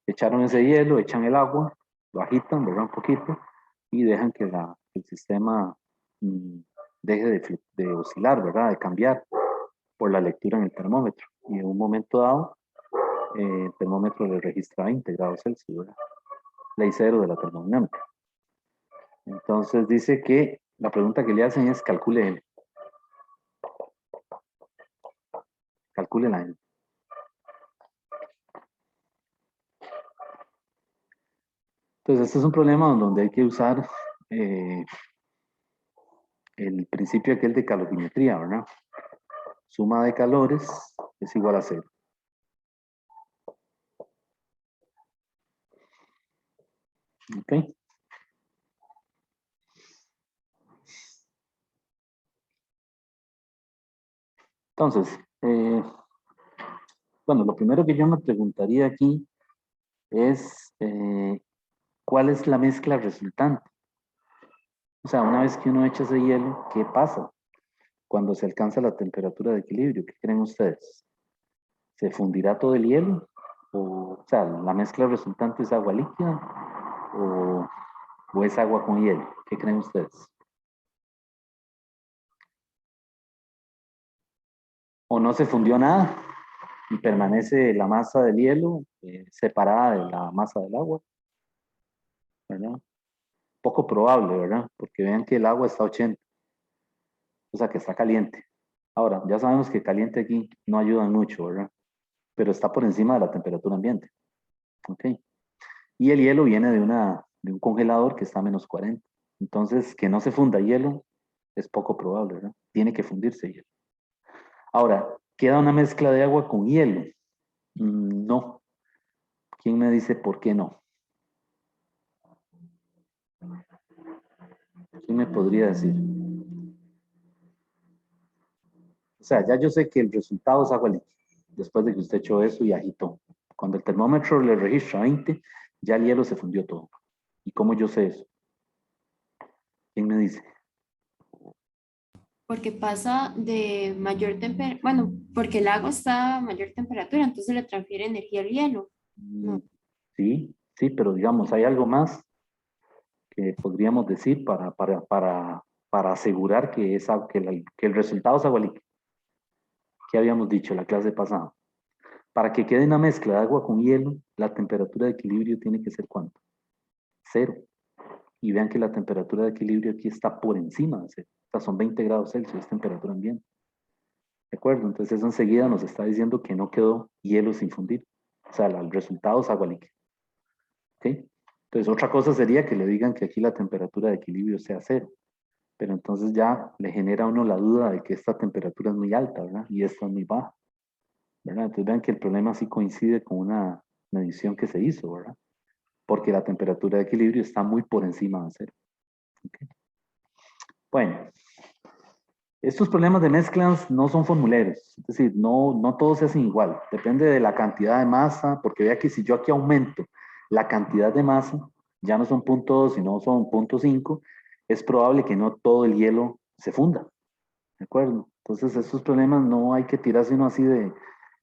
echaron ese hielo, echan el agua, lo agitan, ¿verdad? Un poquito, y dejan que el sistema deje de oscilar, ¿verdad? De cambiar por la lectura en el termómetro. Y en un momento dado, el termómetro le registra 20 grados Celsius, ¿verdad? Ley cero de la termodinámica. Entonces dice que la pregunta que le hacen es calcule N. Calcule la N. Entonces este es un problema donde hay que usar el principio aquel de calorimetría, ¿verdad? Suma de calores es igual a cero. ¿Ok? Entonces, bueno, lo primero que yo me preguntaría aquí es ¿cuál es la mezcla resultante? O sea, una vez que uno echa ese hielo, ¿qué pasa cuando se alcanza la temperatura de equilibrio? ¿Qué creen ustedes? ¿Se fundirá todo el hielo? O sea, ¿la mezcla resultante es agua líquida o es agua con hielo? ¿Qué creen ustedes? ¿O no se fundió nada y permanece la masa del hielo separada de la masa del agua? ¿Verdad? Poco probable, ¿verdad? Porque vean que el agua está a 80, o sea que está caliente. Ahora, ya sabemos que caliente aquí no ayuda mucho, ¿verdad? Pero está por encima de la temperatura ambiente. ¿Ok? Y el hielo viene de un congelador que está a menos 40. Entonces, que no se funda hielo Es poco probable, ¿verdad? Tiene que fundirse hielo. Ahora, ¿queda una mezcla de agua con hielo? No. ¿Quién me dice por qué no? ¿Quién me podría decir? O sea, ya yo sé que el resultado es agua líquida, después de que usted echó eso y agitó. Cuando el termómetro le registra 20, ya el hielo se fundió todo. ¿Y cómo yo sé eso? ¿Quién me dice? Porque pasa de mayor temperatura, bueno, porque el agua está a mayor temperatura, entonces le transfiere energía al hielo. Mm, No. sí, sí, pero digamos, hay algo más que podríamos decir para asegurar que, que el resultado es agua líquida. ¿Qué habíamos dicho en la clase pasada? Para que quede una mezcla de agua con hielo, la temperatura de equilibrio tiene que ser ¿cuánto? 0. Y vean que la temperatura de equilibrio aquí está por encima de 0. O sea, son 20 grados Celsius, es temperatura ambiente. ¿De acuerdo? Entonces eso enseguida nos está diciendo que no quedó hielo sin fundir. O sea, el resultado es agua líquida. ¿Ok? Entonces otra cosa sería que le digan que aquí la temperatura de equilibrio sea 0. Pero entonces ya le genera a uno la duda de que esta temperatura es muy alta, ¿verdad? Y esta es muy baja, ¿verdad? Entonces vean que el problema sí coincide con una medición que se hizo, ¿verdad? Porque la temperatura de equilibrio está muy por encima de 0. ¿Okay? Bueno, estos problemas de mezclas no son formuleros, es decir, no todos se hacen igual, depende de la cantidad de masa, porque vea que si yo aquí aumento la cantidad de masa, ya no son 0.2, sino son 0.5, es probable que no todo el hielo se funda, ¿de acuerdo? Entonces estos problemas no hay que tirarse uno así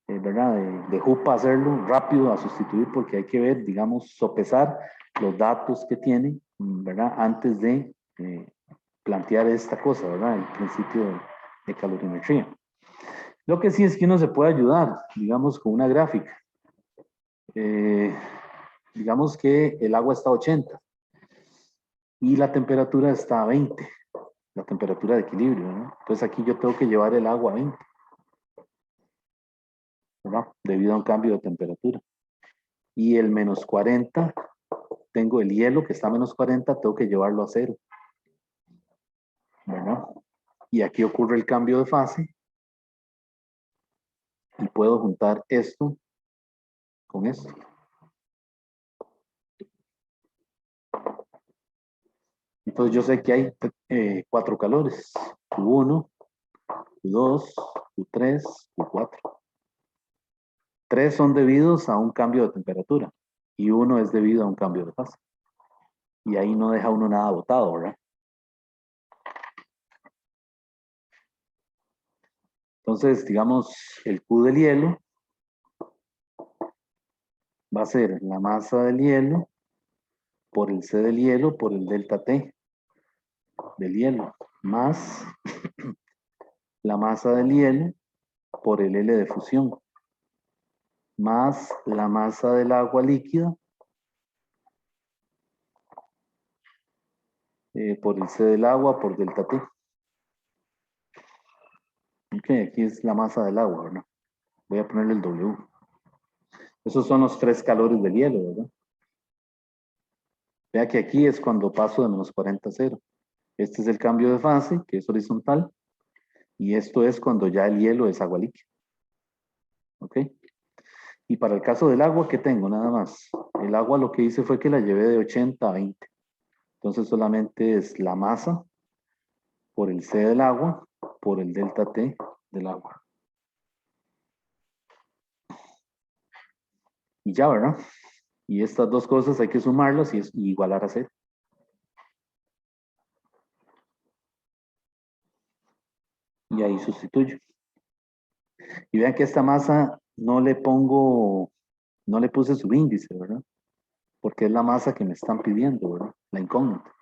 ¿verdad? De jupa hacerlo rápido a sustituir, porque hay que ver, digamos, sopesar los datos que tiene, ¿verdad? Antes de plantear esta cosa, ¿verdad? El principio de calorimetría. Lo que sí es que uno se puede ayudar, digamos, con una gráfica. Digamos que el agua está a 80 y la temperatura está a 20, la temperatura de equilibrio, ¿no? Entonces aquí yo tengo que llevar el agua a 20, ¿verdad? Debido a un cambio de temperatura. Y el menos 40, tengo el hielo que está a menos 40, tengo que llevarlo a 0, ¿verdad? Y aquí ocurre el cambio de fase y puedo juntar esto con esto. Entonces yo sé que hay 4 calores, Q1, Q2, Q3, Q4. 3 son debidos a un cambio de temperatura y 1 es debido a un cambio de fase. Y ahí no deja uno nada botado, ¿verdad? Entonces, digamos, el Q del hielo va a ser la masa del hielo por el C del hielo por el delta T del hielo, más la masa del hielo por el L de fusión, más la masa del agua líquida por el C del agua por delta T. Ok, aquí es la masa del agua, ¿verdad? Voy a ponerle el W. Esos son los 3 calores del hielo, ¿verdad? Vea que aquí es cuando paso de menos 40 a 0. Este es el cambio de fase, que es horizontal, y esto es cuando ya el hielo es agua líquida. ¿Ok? Y para el caso del agua, ¿qué tengo? Nada más. El agua lo que hice fue que la llevé de 80 a 20. Entonces solamente es la masa por el C del agua por el delta T del agua. Y ya, ¿verdad? Y estas dos cosas hay que sumarlas y igualar a 0. Y ahí sustituyo. Y vean que esta masa no le puse su índice, ¿verdad? Porque es la masa que me están pidiendo, ¿verdad? La incógnita.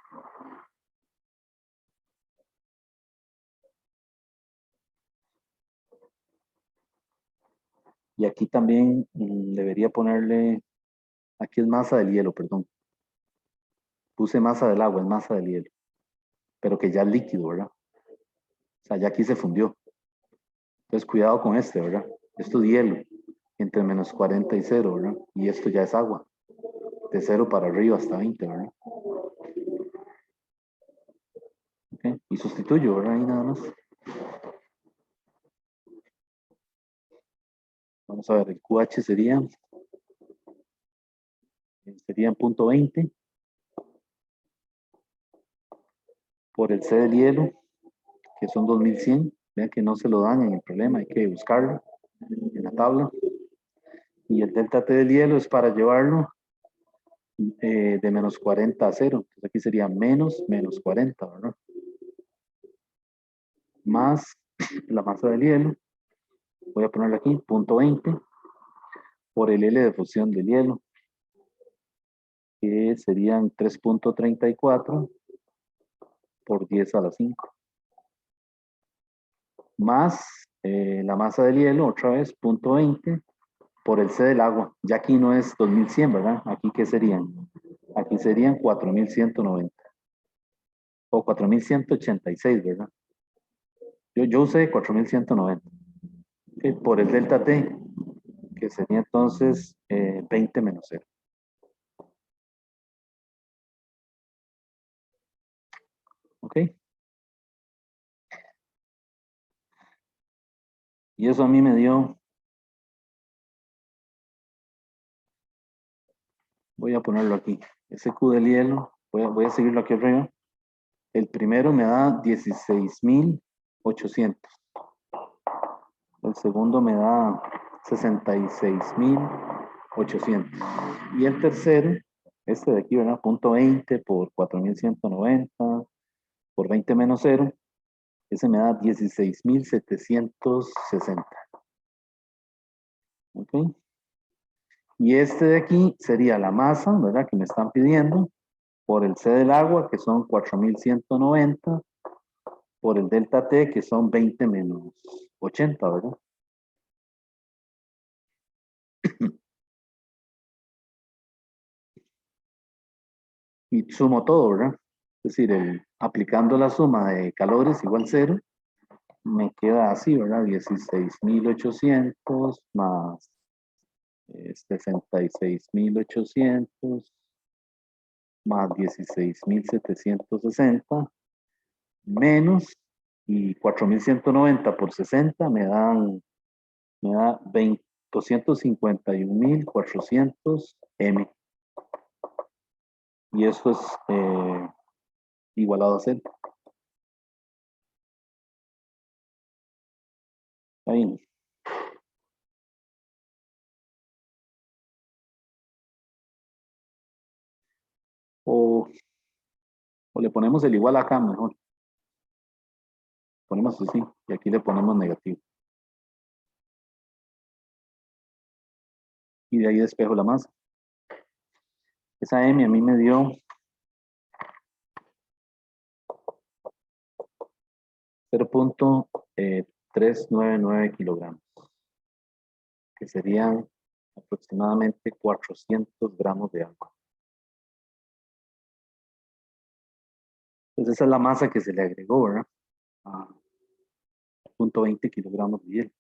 Y aquí también debería ponerle, aquí es masa del hielo, perdón. Puse masa del agua, es masa del hielo. Pero que ya es líquido, ¿verdad? O sea, ya aquí se fundió. Entonces cuidado con este, ¿verdad? Esto es hielo, entre menos 40 y 0, ¿verdad? Y esto ya es agua, de 0 para arriba hasta 20, ¿verdad? ¿Ok? Ok, y sustituyo, ¿verdad? Ahí nada más. Vamos a ver, el QH serían punto 20 por el C del hielo, que son 2100. Vean que no se lo dan en el problema, hay que buscarlo en la tabla. Y el delta T del hielo es para llevarlo de menos 40 a 0. Entonces aquí sería menos 40, ¿verdad? Más la masa del hielo, voy a ponerlo aquí, punto 20 por el L de fusión del hielo, que serían 3.34 por 10 a la 5. Más la masa del hielo, otra vez, punto 20 por el C del agua. Ya aquí no es 2100, ¿verdad? Aquí, ¿qué serían? Aquí serían 4190 o 4186, ¿verdad? Yo usé 4190. Okay, por el delta T, que sería entonces 20 menos 0. ¿Ok? Y eso a mí me dio, voy a ponerlo aquí, ese Q del hielo, voy a seguirlo aquí arriba. El primero me da 16.800. El segundo me da 66.800. Y el tercero, este de aquí, ¿verdad? Punto 20 por 4190 por 20 menos 0, ese me da 16.760. ¿Ok? Y este de aquí sería la masa, ¿verdad? Que me están pidiendo por el C del agua, que son 4190, por el delta T, que son 20 menos 80, ¿verdad? Y sumo todo, ¿verdad? Es decir, aplicando la suma de calores igual 0, me queda así, ¿verdad? 16.800 más 66.800 más 16.760 menos y 4.190 por 60 me da 251.400 M. Y esto es igualado a 0. Ahí. O le ponemos el igual acá mejor. Ponemos así y aquí le ponemos negativo. Y de ahí despejo la masa. Esa M a mí me dio 0.399 kilogramos, que serían aproximadamente 400 gramos de agua. Entonces esa es la masa que se le agregó, ¿verdad? A 0.20 kilogramos de hielo.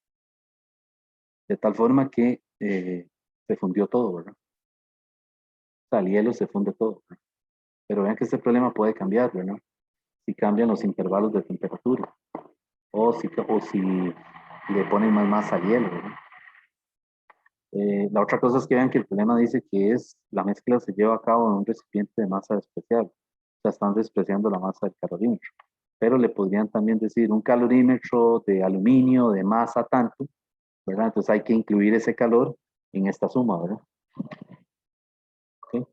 De tal forma que se fundió todo, ¿verdad? O sea, el hielo se funde todo, ¿verdad? Pero vean que este problema puede cambiar, ¿verdad? Si cambian los intervalos de temperatura o si le ponen más masa al hielo, ¿verdad? La otra cosa es que vean que el problema dice que la mezcla se lleva a cabo en un recipiente de masa especial. O sea, están despreciando la masa del calorímetro. Pero le podrían también decir un calorímetro de aluminio de masa tanto, ¿verdad? Entonces hay que incluir ese calor en esta suma, ¿verdad? ¿Okay?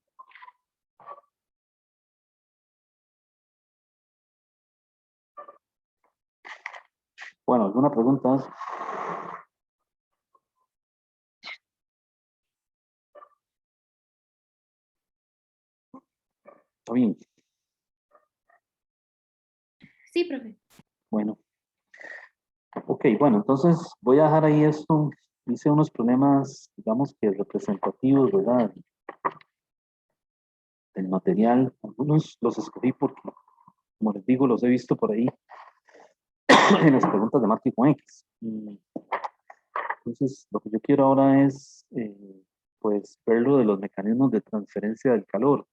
Bueno, ¿alguna pregunta más? Está bien. Sí, profe. Bueno. Ok, bueno, entonces voy a dejar ahí esto. Hice unos problemas, digamos que representativos, ¿verdad? Del material. Algunos los escogí porque, como les digo, los he visto por ahí en las preguntas de Mati con X. Entonces, lo que yo quiero ahora es, pues, ver lo de los mecanismos de transferencia del calor.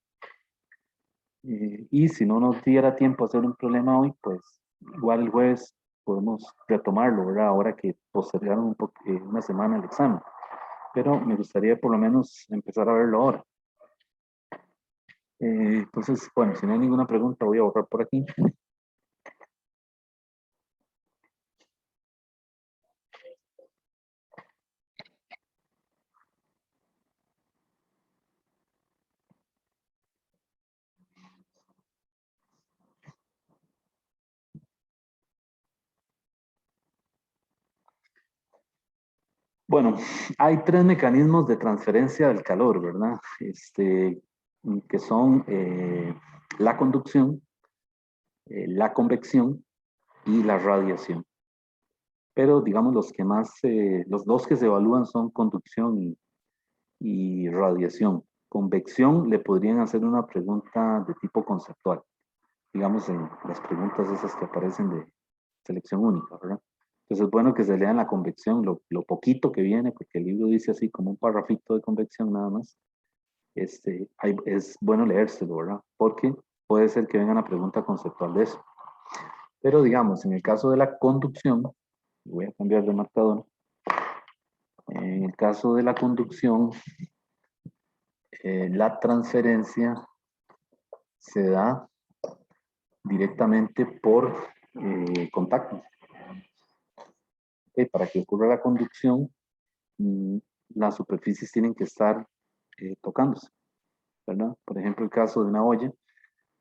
Y si no nos diera tiempo a hacer un problema hoy, pues igual el jueves podemos retomarlo, ¿verdad? Ahora que postergaron una semana el examen. Pero me gustaría por lo menos empezar a verlo ahora. Entonces, bueno, si no hay ninguna pregunta, voy a borrar por aquí. Bueno, hay tres mecanismos de transferencia del calor, ¿verdad? Que son la conducción, la convección y la radiación. Pero digamos los dos que se evalúan son conducción y radiación. Convección le podrían hacer una pregunta de tipo conceptual, digamos en las preguntas esas que aparecen de selección única, ¿verdad? Entonces es bueno que se lean la convección, lo poquito que viene, porque el libro dice así como un parrafito de convección nada más. Es bueno leérselo, ¿verdad? Porque puede ser que venga una pregunta conceptual de eso. Pero digamos, en el caso de la conducción, voy a cambiar de marcador. En el caso de la conducción, la transferencia se da directamente por contacto. Para que ocurra la conducción, las superficies tienen que estar tocándose, ¿verdad? Por ejemplo, el caso de una olla,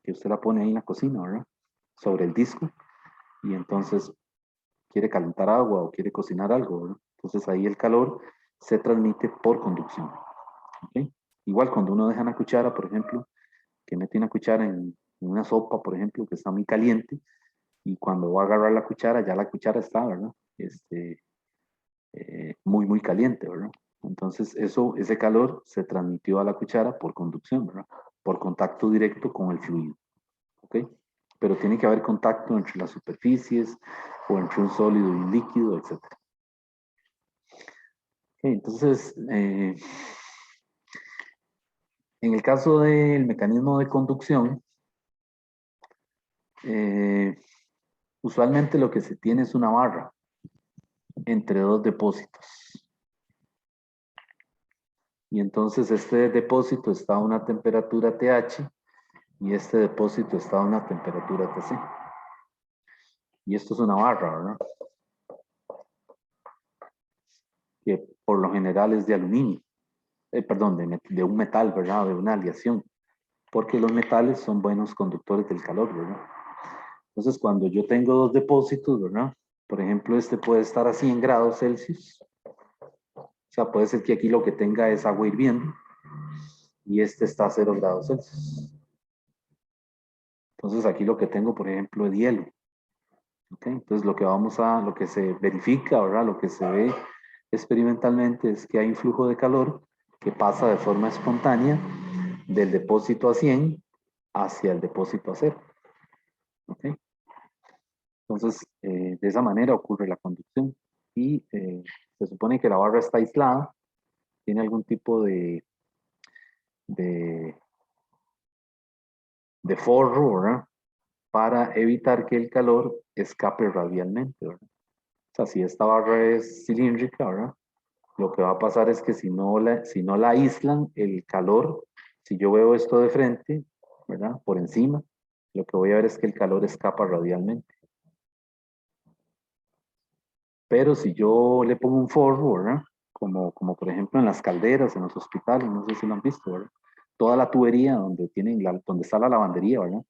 que usted la pone ahí en la cocina, ¿verdad? Sobre el disco, y entonces quiere calentar agua o quiere cocinar algo, ¿verdad? Entonces ahí el calor se transmite por conducción. ¿Okay? Igual cuando uno deja una cuchara, por ejemplo, que mete una cuchara en una sopa, por ejemplo, que está muy caliente, y cuando va a agarrar la cuchara, ya la cuchara está, ¿verdad? Muy caliente, ¿verdad? Entonces ese calor se transmitió a la cuchara por conducción, ¿verdad? Por contacto directo con el fluido, ¿ok? Pero tiene que haber contacto entre las superficies o entre un sólido y un líquido, etc. Okay, entonces, en el caso del mecanismo de conducción, usualmente lo que se tiene es una barra entre dos depósitos. Y entonces este depósito está a una temperatura TH y este depósito está a una temperatura TC. Y esto es una barra, ¿verdad? Que por lo general es de aluminio. Perdón, de un metal, ¿verdad? De una aleación. Porque los metales son buenos conductores del calor, ¿verdad? Entonces, cuando yo tengo dos depósitos, ¿verdad? Por ejemplo, este puede estar a 100 grados Celsius. O sea, puede ser que aquí lo que tenga es agua hirviendo y este está a 0 grados Celsius. Entonces, aquí lo que tengo, por ejemplo, es hielo. ¿Okay? Entonces, lo que se verifica, ¿verdad? Lo que se ve experimentalmente es que hay un flujo de calor que pasa de forma espontánea del depósito a 100 hacia el depósito a 0. ¿Okay? Entonces, de esa manera ocurre la conducción y se supone que la barra está aislada, tiene algún tipo de, de forro, ¿verdad? Para evitar que el calor escape radialmente, ¿verdad? O sea, si esta barra es cilíndrica, ¿verdad? Lo que va a pasar es que si no la aíslan, el calor, si yo veo esto de frente, ¿verdad? Por encima, lo que voy a ver es que el calor escapa radialmente. Pero si yo le pongo un forro, ¿verdad? Como por ejemplo en las calderas, en los hospitales, no sé si lo han visto, ¿verdad? Toda la tubería donde está la lavandería, ¿verdad?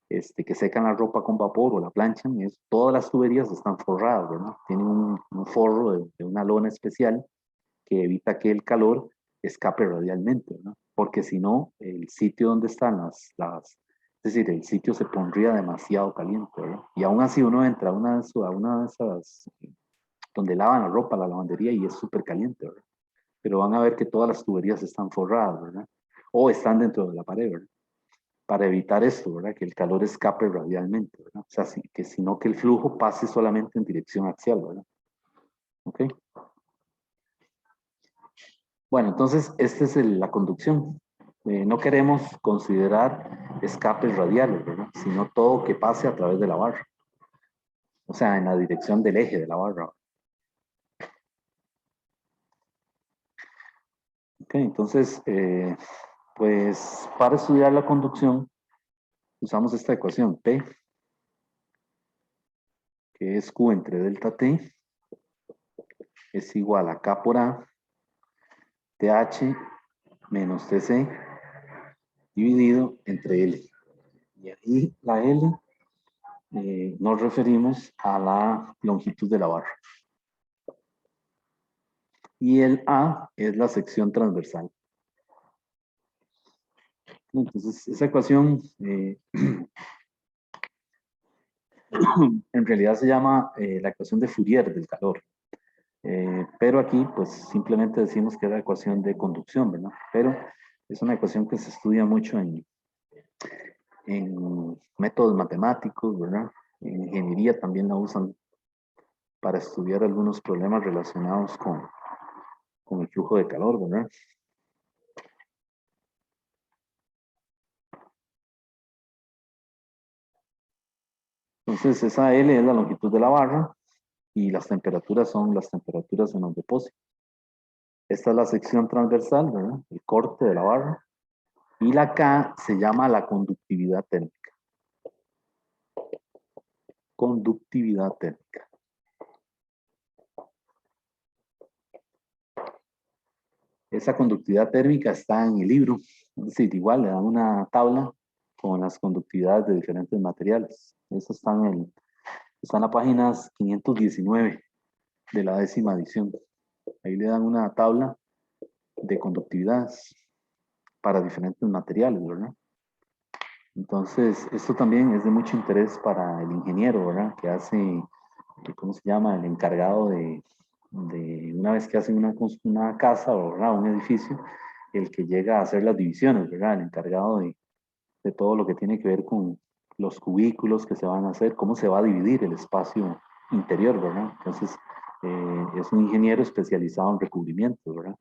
Que secan la ropa con vapor o la planchan, todas las tuberías están forradas, ¿verdad? Tienen un forro de una lona especial que evita que el calor escape radialmente, ¿verdad? Porque si no, el sitio donde están es decir, el sitio se pondría demasiado caliente, ¿verdad? Y aún así uno entra a una de esas donde lavan la ropa, la lavandería, y es súper caliente, ¿verdad? Pero van a ver que todas las tuberías están forradas, ¿verdad? O están dentro de la pared, ¿verdad? Para evitar esto, ¿verdad? Que el calor escape radialmente, ¿verdad? O sea, sino que el flujo pase solamente en dirección axial, ¿verdad? ¿Ok? Bueno, entonces, esta es la conducción. no queremos considerar escapes radiales, ¿verdad? Sino todo que pase a través de la barra. O sea, en la dirección del eje de la barra. Ok, entonces, pues para estudiar la conducción, usamos esta ecuación P, que es Q entre delta T, es igual a K por A, TH menos TC, dividido entre L. Y ahí la L nos referimos a la longitud de la barra. Y el A es la sección transversal. Entonces, esa ecuación en realidad se llama la ecuación de Fourier del calor. Pero aquí, pues, simplemente decimos que es la ecuación de conducción, ¿verdad? Pero es una ecuación que se estudia mucho en métodos matemáticos, ¿verdad? En ingeniería también la usan para estudiar algunos problemas relacionados con el flujo de calor, ¿verdad? Entonces, esa L es la longitud de la barra y las temperaturas son las temperaturas en los depósitos. Esta es la sección transversal, ¿verdad? El corte de la barra. Y la K se llama la conductividad térmica. Conductividad térmica. Esa conductividad térmica está en el libro. Es decir, igual le dan una tabla con las conductividades de diferentes materiales. Eso está en la página 519 de la 10ª edición. Ahí le dan una tabla de conductividades para diferentes materiales, ¿verdad? Entonces, esto también es de mucho interés para el ingeniero, ¿verdad? Que hace, ¿cómo se llama? El encargado de una vez que hacen una casa, ¿verdad? Un edificio, el que llega a hacer las divisiones, ¿verdad? El encargado de todo lo que tiene que ver con los cubículos que se van a hacer, cómo se va a dividir el espacio interior, ¿verdad? Entonces, es un ingeniero especializado en recubrimientos, ¿verdad?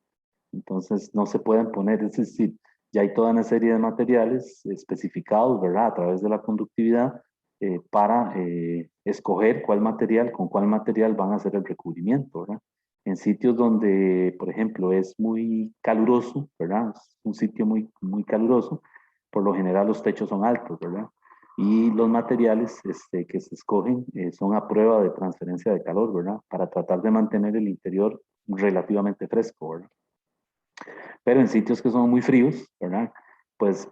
Entonces, no se pueden poner, es decir, ya hay toda una serie de materiales especificados, ¿verdad? A través de la conductividad para escoger con cuál material van a hacer el recubrimiento, ¿verdad? En sitios donde, por ejemplo, es muy caluroso, ¿verdad? Es un sitio muy, muy caluroso, por lo general los techos son altos, ¿verdad? Y los materiales que se escogen son a prueba de transferencia de calor, ¿verdad? Para tratar de mantener el interior relativamente fresco, ¿verdad? Pero en sitios que son muy fríos, ¿verdad? Pues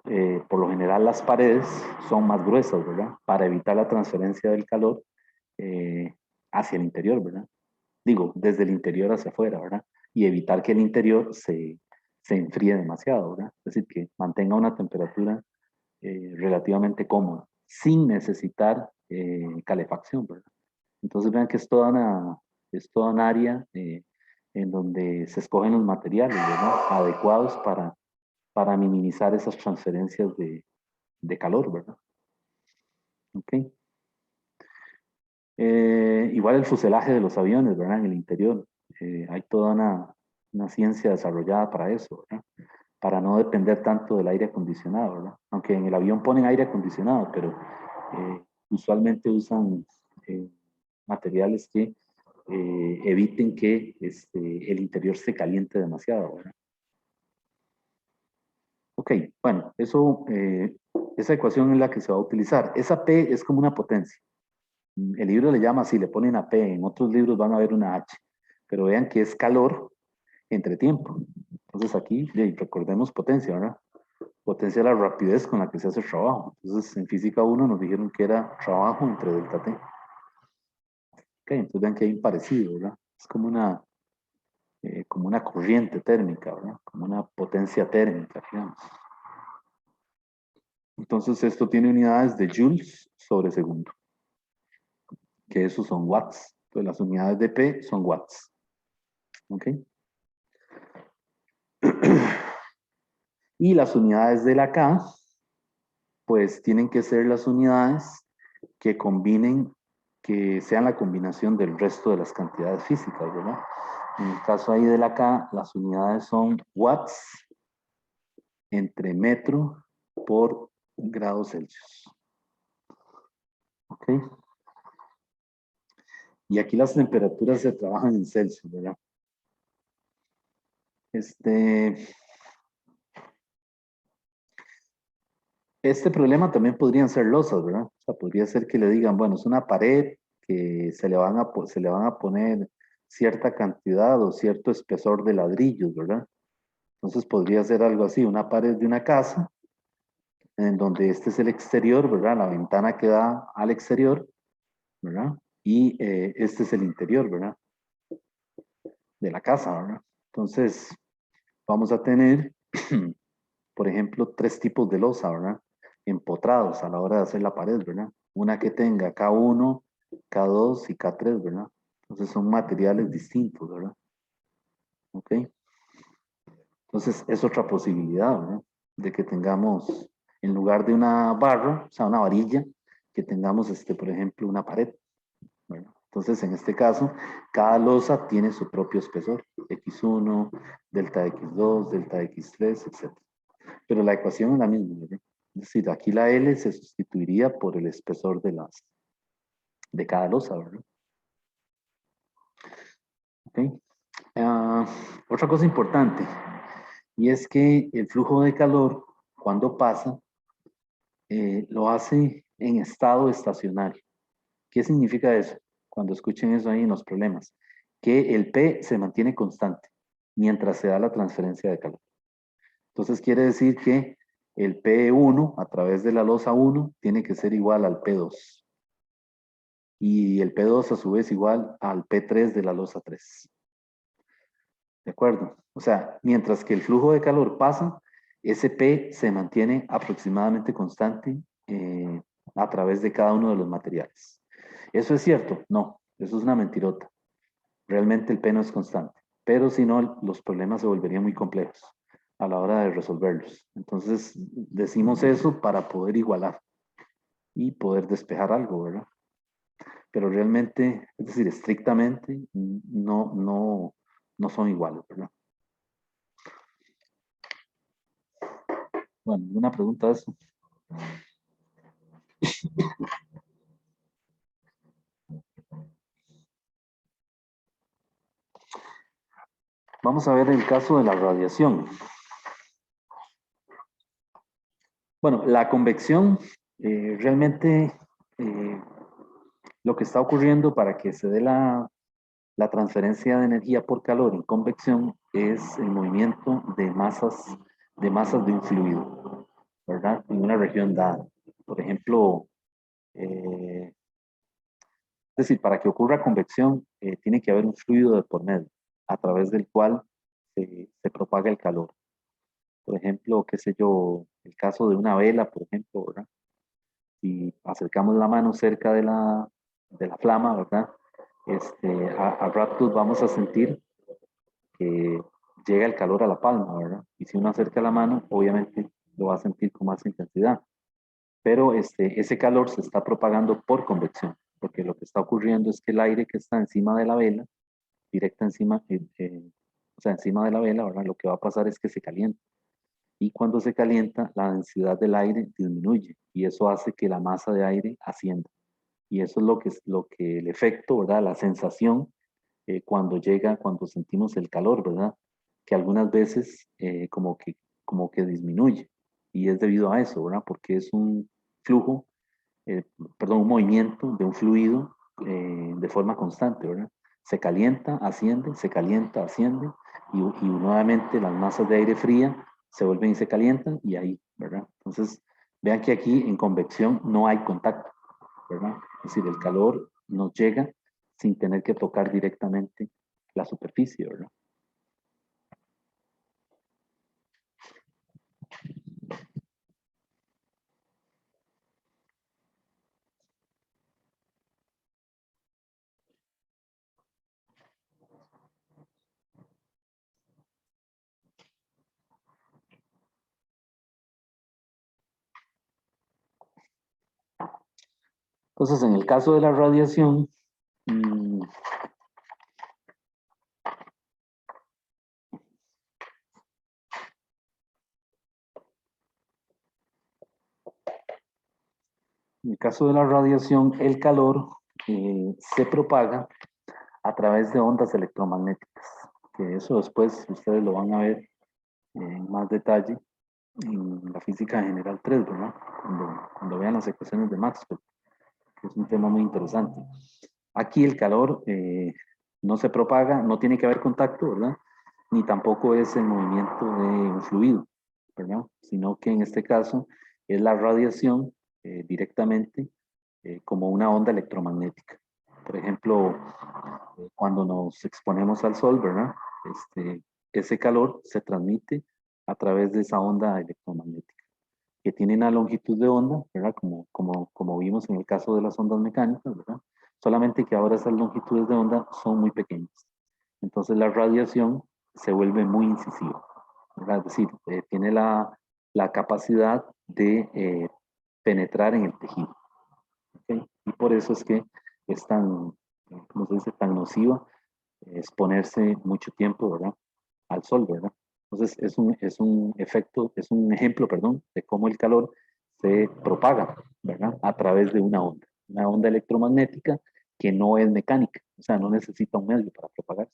por lo general las paredes son más gruesas, ¿verdad? Para evitar la transferencia del calor hacia el interior, ¿verdad? Digo, desde el interior hacia afuera, ¿verdad? Y evitar que el interior se enfríe demasiado, ¿verdad? Es decir, que mantenga una temperatura relativamente cómoda, sin necesitar calefacción, ¿verdad? Entonces vean que es toda un área en donde se escogen los materiales, ¿verdad? Adecuados para minimizar esas transferencias de calor, ¿verdad? Ok. Igual el fuselaje de los aviones, ¿verdad? En el interior. Hay toda una ciencia desarrollada para eso, ¿verdad? Para no depender tanto del aire acondicionado, ¿verdad? Aunque en el avión ponen aire acondicionado, pero usualmente usan materiales que eviten que el interior se caliente demasiado, ¿verdad? Ok, bueno, esa ecuación es la que se va a utilizar. Esa P es como una potencia. El libro le llama así, le ponen a P, en otros libros van a ver una H, pero vean que es calor entre tiempo. Entonces aquí, recordemos potencia, ¿verdad? Potencia es la rapidez con la que se hace el trabajo. Entonces en física 1 nos dijeron que era trabajo entre delta T. Ok, entonces vean que hay un parecido, ¿verdad? Es como una corriente térmica, ¿verdad? Como una potencia térmica, digamos. Entonces esto tiene unidades de joules sobre segundo, que esos son watts. Entonces las unidades de P son watts. ¿Ok? Y las unidades de la K, pues tienen que ser las unidades que que sean la combinación del resto de las cantidades físicas, ¿verdad? En el caso ahí de la K, las unidades son watts entre metro por grado Celsius. ¿Ok? Y aquí las temperaturas se trabajan en Celsius, ¿verdad? Este problema también podrían ser losas, ¿verdad? O sea, podría ser que le digan, bueno, es una pared que se le van a poner cierta cantidad o cierto espesor de ladrillos, ¿verdad? Entonces podría ser algo así, una pared de una casa, en donde este es el exterior, ¿verdad? La ventana que da al exterior, ¿verdad? Y este es el interior, ¿verdad? De la casa, ¿verdad? Entonces, vamos a tener, por ejemplo, 3 tipos de losa, ¿verdad? Empotrados a la hora de hacer la pared, ¿verdad? Una que tenga K1, K2 y K3, ¿verdad? Entonces son materiales distintos, ¿verdad? ¿Ok? Entonces es otra posibilidad, ¿verdad? De que tengamos, en lugar de una barra, o sea, una varilla, que tengamos, por ejemplo, una pared, ¿verdad? Entonces, en este caso, cada losa tiene su propio espesor, X1, delta X2, delta X3, etc. Pero la ecuación es la misma, ¿verdad? Es decir, aquí la L se sustituiría por el espesor de cada losa, ¿verdad? ¿Ok? Otra cosa importante, y es que el flujo de calor, cuando pasa, lo hace en estado estacionario. ¿Qué significa eso? Cuando escuchen eso ahí en los problemas, que el P se mantiene constante mientras se da la transferencia de calor. Entonces quiere decir que el P1 a través de la losa 1 tiene que ser igual al P2. Y el P2 a su vez igual al P3 de la losa 3. ¿De acuerdo? O sea, mientras que el flujo de calor pasa, ese P se mantiene aproximadamente constante a través de cada uno de los materiales. ¿Eso es cierto? No, eso es una mentirota. Realmente el P no es constante. Pero si no, los problemas se volverían muy complejos a la hora de resolverlos. Entonces, decimos eso para poder igualar y poder despejar algo, ¿verdad? Pero realmente, es decir, estrictamente, no son iguales, ¿verdad? Bueno, ¿alguna pregunta de eso? Vamos a ver el caso de la radiación. Bueno, la convección, realmente lo que está ocurriendo para que se dé la transferencia de energía por calor en convección es el movimiento de masas de un fluido, ¿verdad? En una región dada. Por ejemplo, es decir, para que ocurra convección, tiene que haber un fluido de por medio, a través del cual se propaga el calor. Por ejemplo, qué sé yo, el caso de una vela, por ejemplo, ¿verdad? Si acercamos la mano cerca de la flama, ¿verdad? A ratos vamos a sentir que llega el calor a la palma, ¿verdad? Y si uno acerca la mano, obviamente lo va a sentir con más intensidad. Pero ese calor se está propagando por convección, porque lo que está ocurriendo es que el aire que está encima de la vela, directa encima, o sea, encima de la vela, ¿verdad? Lo que va a pasar es que se calienta. Y cuando se calienta, la densidad del aire disminuye y eso hace que la masa de aire ascienda. Y eso es lo que el efecto, ¿verdad? La sensación cuando sentimos el calor, ¿verdad? Que algunas veces como que disminuye. Y es debido a eso, ¿verdad? Porque es un flujo, un movimiento de un fluido de forma constante, ¿verdad? Se calienta, asciende, y nuevamente las masas de aire fría se vuelven y se calientan, y ahí, ¿verdad? Entonces, vean que aquí en convección no hay contacto, ¿verdad? Es decir, el calor nos llega sin tener que tocar directamente la superficie, ¿verdad? Entonces, en el caso de la radiación, En el caso de la radiación, el calor se propaga a través de ondas electromagnéticas, que eso después ustedes lo van a ver en más detalle en la física general 3, ¿verdad? Cuando vean las ecuaciones de Maxwell, que es un tema muy interesante. Aquí el calor no se propaga, no tiene que haber contacto, ¿verdad? Ni tampoco es el movimiento de un fluido, ¿verdad? Sino que en este caso es la radiación directamente como una onda electromagnética. Por ejemplo, cuando nos exponemos al sol, ¿verdad? Ese calor se transmite a través de esa onda electromagnética, que tiene una longitud de onda, ¿verdad? Como vimos en el caso de las ondas mecánicas, ¿verdad? Solamente que ahora esas longitudes de onda son muy pequeñas. Entonces la radiación se vuelve muy incisiva, ¿verdad? Es decir, tiene la capacidad de penetrar en el tejido. ¿Okay? Y por eso es que es tan, ¿cómo se dice?, tan nociva exponerse mucho tiempo, ¿verdad?, al sol, ¿verdad? Entonces es un efecto, es un ejemplo, perdón, de cómo el calor se propaga, ¿verdad?, a través de una onda electromagnética que no es mecánica, o sea, no necesita un medio para propagarse,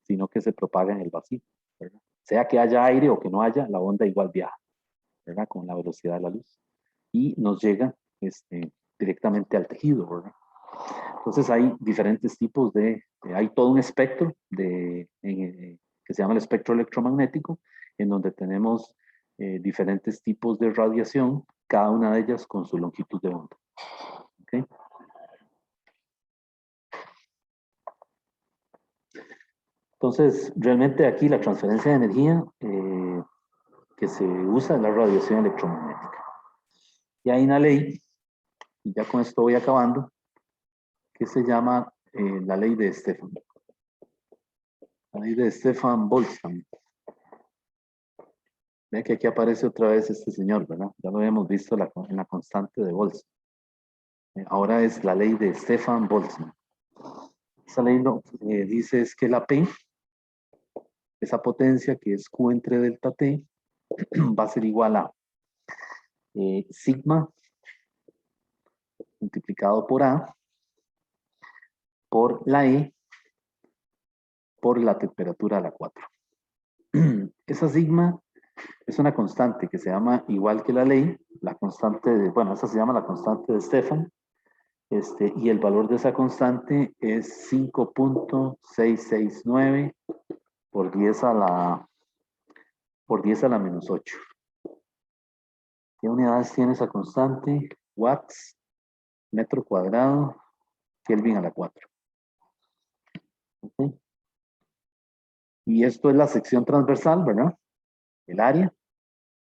sino que se propaga en el vacío, ¿verdad? Sea que haya aire o que no haya, la onda igual viaja, ¿verdad?, con la velocidad de la luz. Y nos llega directamente al tejido, ¿verdad? Entonces hay diferentes tipos hay todo un espectro que se llama el espectro electromagnético, en donde tenemos diferentes tipos de radiación, cada una de ellas con su longitud de onda. ¿Okay? Entonces, realmente aquí la transferencia de energía que se usa es la radiación electromagnética. Y hay una ley, y ya con esto voy acabando, que se llama la ley de Stefan. La ley de Stefan-Boltzmann. Vean que aquí aparece otra vez este señor, ¿verdad? Ya lo habíamos visto en la constante de Boltzmann. Ahora es la ley de Stefan-Boltzmann. Esa ley lo dice es que la P, esa potencia que es Q entre delta T, va a ser igual a sigma multiplicado por A por la E por la temperatura a la 4. Esa sigma es una constante que se llama igual que la ley, la constante bueno, esa se llama la constante de Stefan, y el valor de esa constante es 5.669 por 10 a la menos 8. ¿Qué unidades tiene esa constante? Watts, metro cuadrado, Kelvin a la 4. ¿Okay? Y esto es la sección transversal, ¿verdad? El área.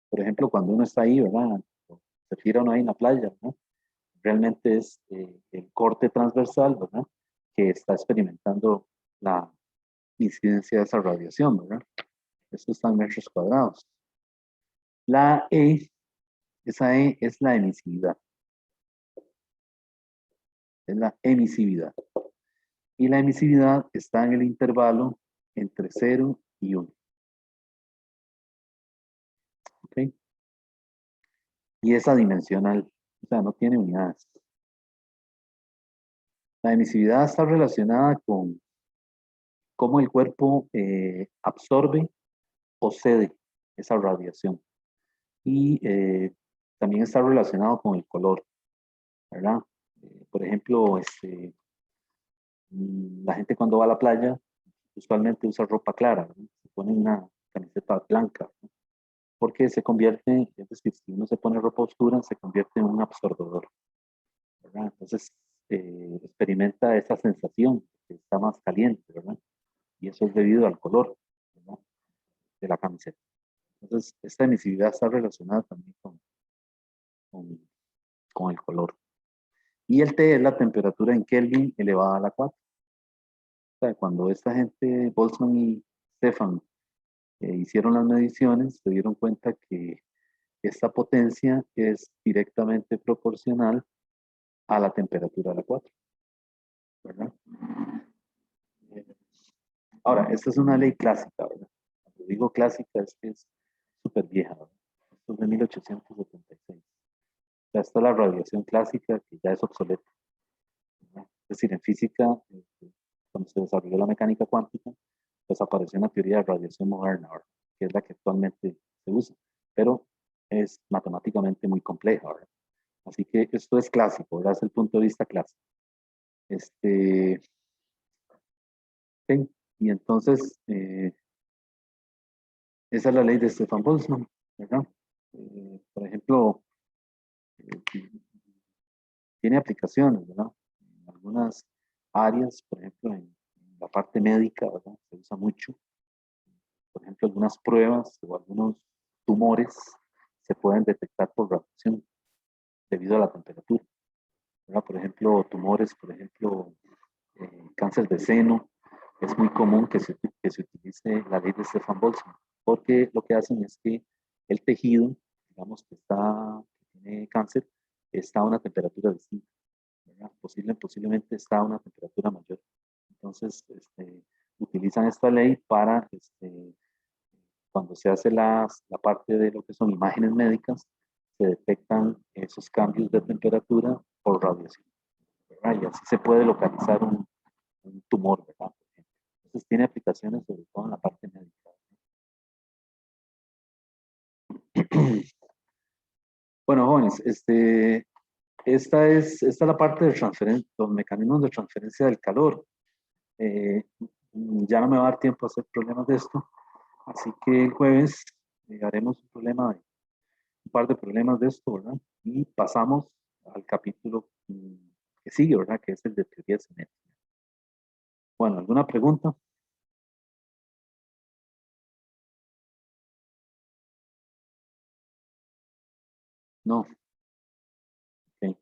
Por ejemplo, cuando uno está ahí, ¿verdad? Se tira uno ahí en la playa, ¿no? Realmente es el corte transversal, ¿verdad?, que está experimentando la incidencia de esa radiación, ¿verdad? Esto está en metros cuadrados. La E, esa E es la emisividad. Es la emisividad. Y la emisividad está en el intervalo entre 0 y 1. ¿Ok? Y es adimensional, o sea, no tiene unidades. La emisividad está relacionada con cómo el cuerpo absorbe o cede esa radiación. Y también está relacionado con el color, ¿verdad? Por ejemplo, la gente cuando va a la playa usualmente usa ropa clara, ¿verdad? Se pone una camiseta blanca, ¿no? Porque se convierte, es decir, si uno se pone ropa oscura, se convierte en un absorbedor, ¿verdad? Entonces experimenta esa sensación que está más caliente, ¿verdad? Y eso es debido al color, ¿verdad?, de la camiseta. Entonces, esta emisividad está relacionada también con el color. Y el T es la temperatura en Kelvin elevada a la 4. O sea, cuando esta gente, Boltzmann y Stefan, hicieron las mediciones, se dieron cuenta que esta potencia es directamente proporcional a la temperatura a la 4. ¿Verdad? Ahora, esta es una ley clásica, ¿verdad? Cuando digo clásica es que es súper vieja, ¿verdad? Esto es de 1876. O sea, esta es la radiación clásica que ya es obsoleta, ¿verdad? Es decir, en física, cuando se desarrolló la mecánica cuántica, pues apareció una teoría de radiación moderna, ¿verdad? Que es la que actualmente se usa, pero es matemáticamente muy compleja, ¿verdad? Así que esto es clásico, ¿verdad? Es el punto de vista clásico. Sí, y entonces, esa es la ley de Stefan Boltzmann, ¿verdad? Por ejemplo, eh, tiene aplicaciones, ¿verdad? En algunas áreas, por ejemplo, en la parte médica, ¿verdad? Se usa mucho. Por ejemplo, algunas pruebas o algunos tumores se pueden detectar por radiación debido a la temperatura, ¿verdad? Por ejemplo, tumores, por ejemplo, cáncer de seno, es muy común que se utilice la ley de Stefan Boltzmann, porque lo que hacen es que el tejido, digamos que tiene cáncer, está a una temperatura distinta, ¿verdad? Posiblemente está a una temperatura mayor. Entonces, utilizan esta ley para, cuando se hace la parte de lo que son imágenes médicas, se detectan esos cambios de temperatura por radiación, ¿verdad? Y así se puede localizar un tumor, ¿verdad? Entonces tiene aplicaciones sobre todo en la parte médica. Bueno, jóvenes, esta es la parte de transferencia, los mecanismos de transferencia del calor. Ya no me va a dar tiempo a hacer problemas de esto, así que el jueves haremos un par de problemas de esto, ¿verdad? Y pasamos al capítulo que sigue, ¿verdad? Que es el de teoría cinética. Bueno, ¿alguna pregunta? No. Ok.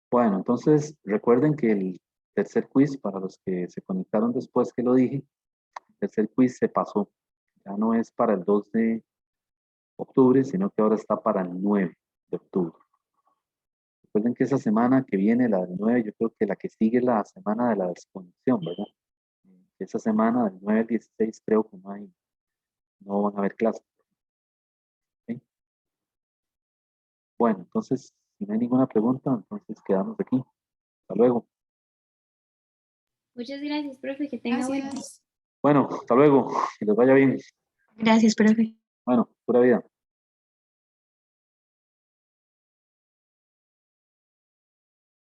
Bueno, entonces recuerden que el tercer quiz, para los que se conectaron después que lo dije, el tercer quiz se pasó. Ya no es para el 2 de octubre, sino que ahora está para el 9 de octubre. Recuerden que esa semana que viene, la del 9, yo creo que la que sigue es la semana de la desconexión, ¿verdad? Esa semana del 9 al 16 creo que no van a haber clases. ¿Sí? Bueno, entonces, si no hay ninguna pregunta, entonces quedamos aquí. Hasta luego. Muchas gracias, profe, que tenga buen día. Gracias. Bueno, hasta luego. Que les vaya bien. Gracias, profe. Bueno, pura vida.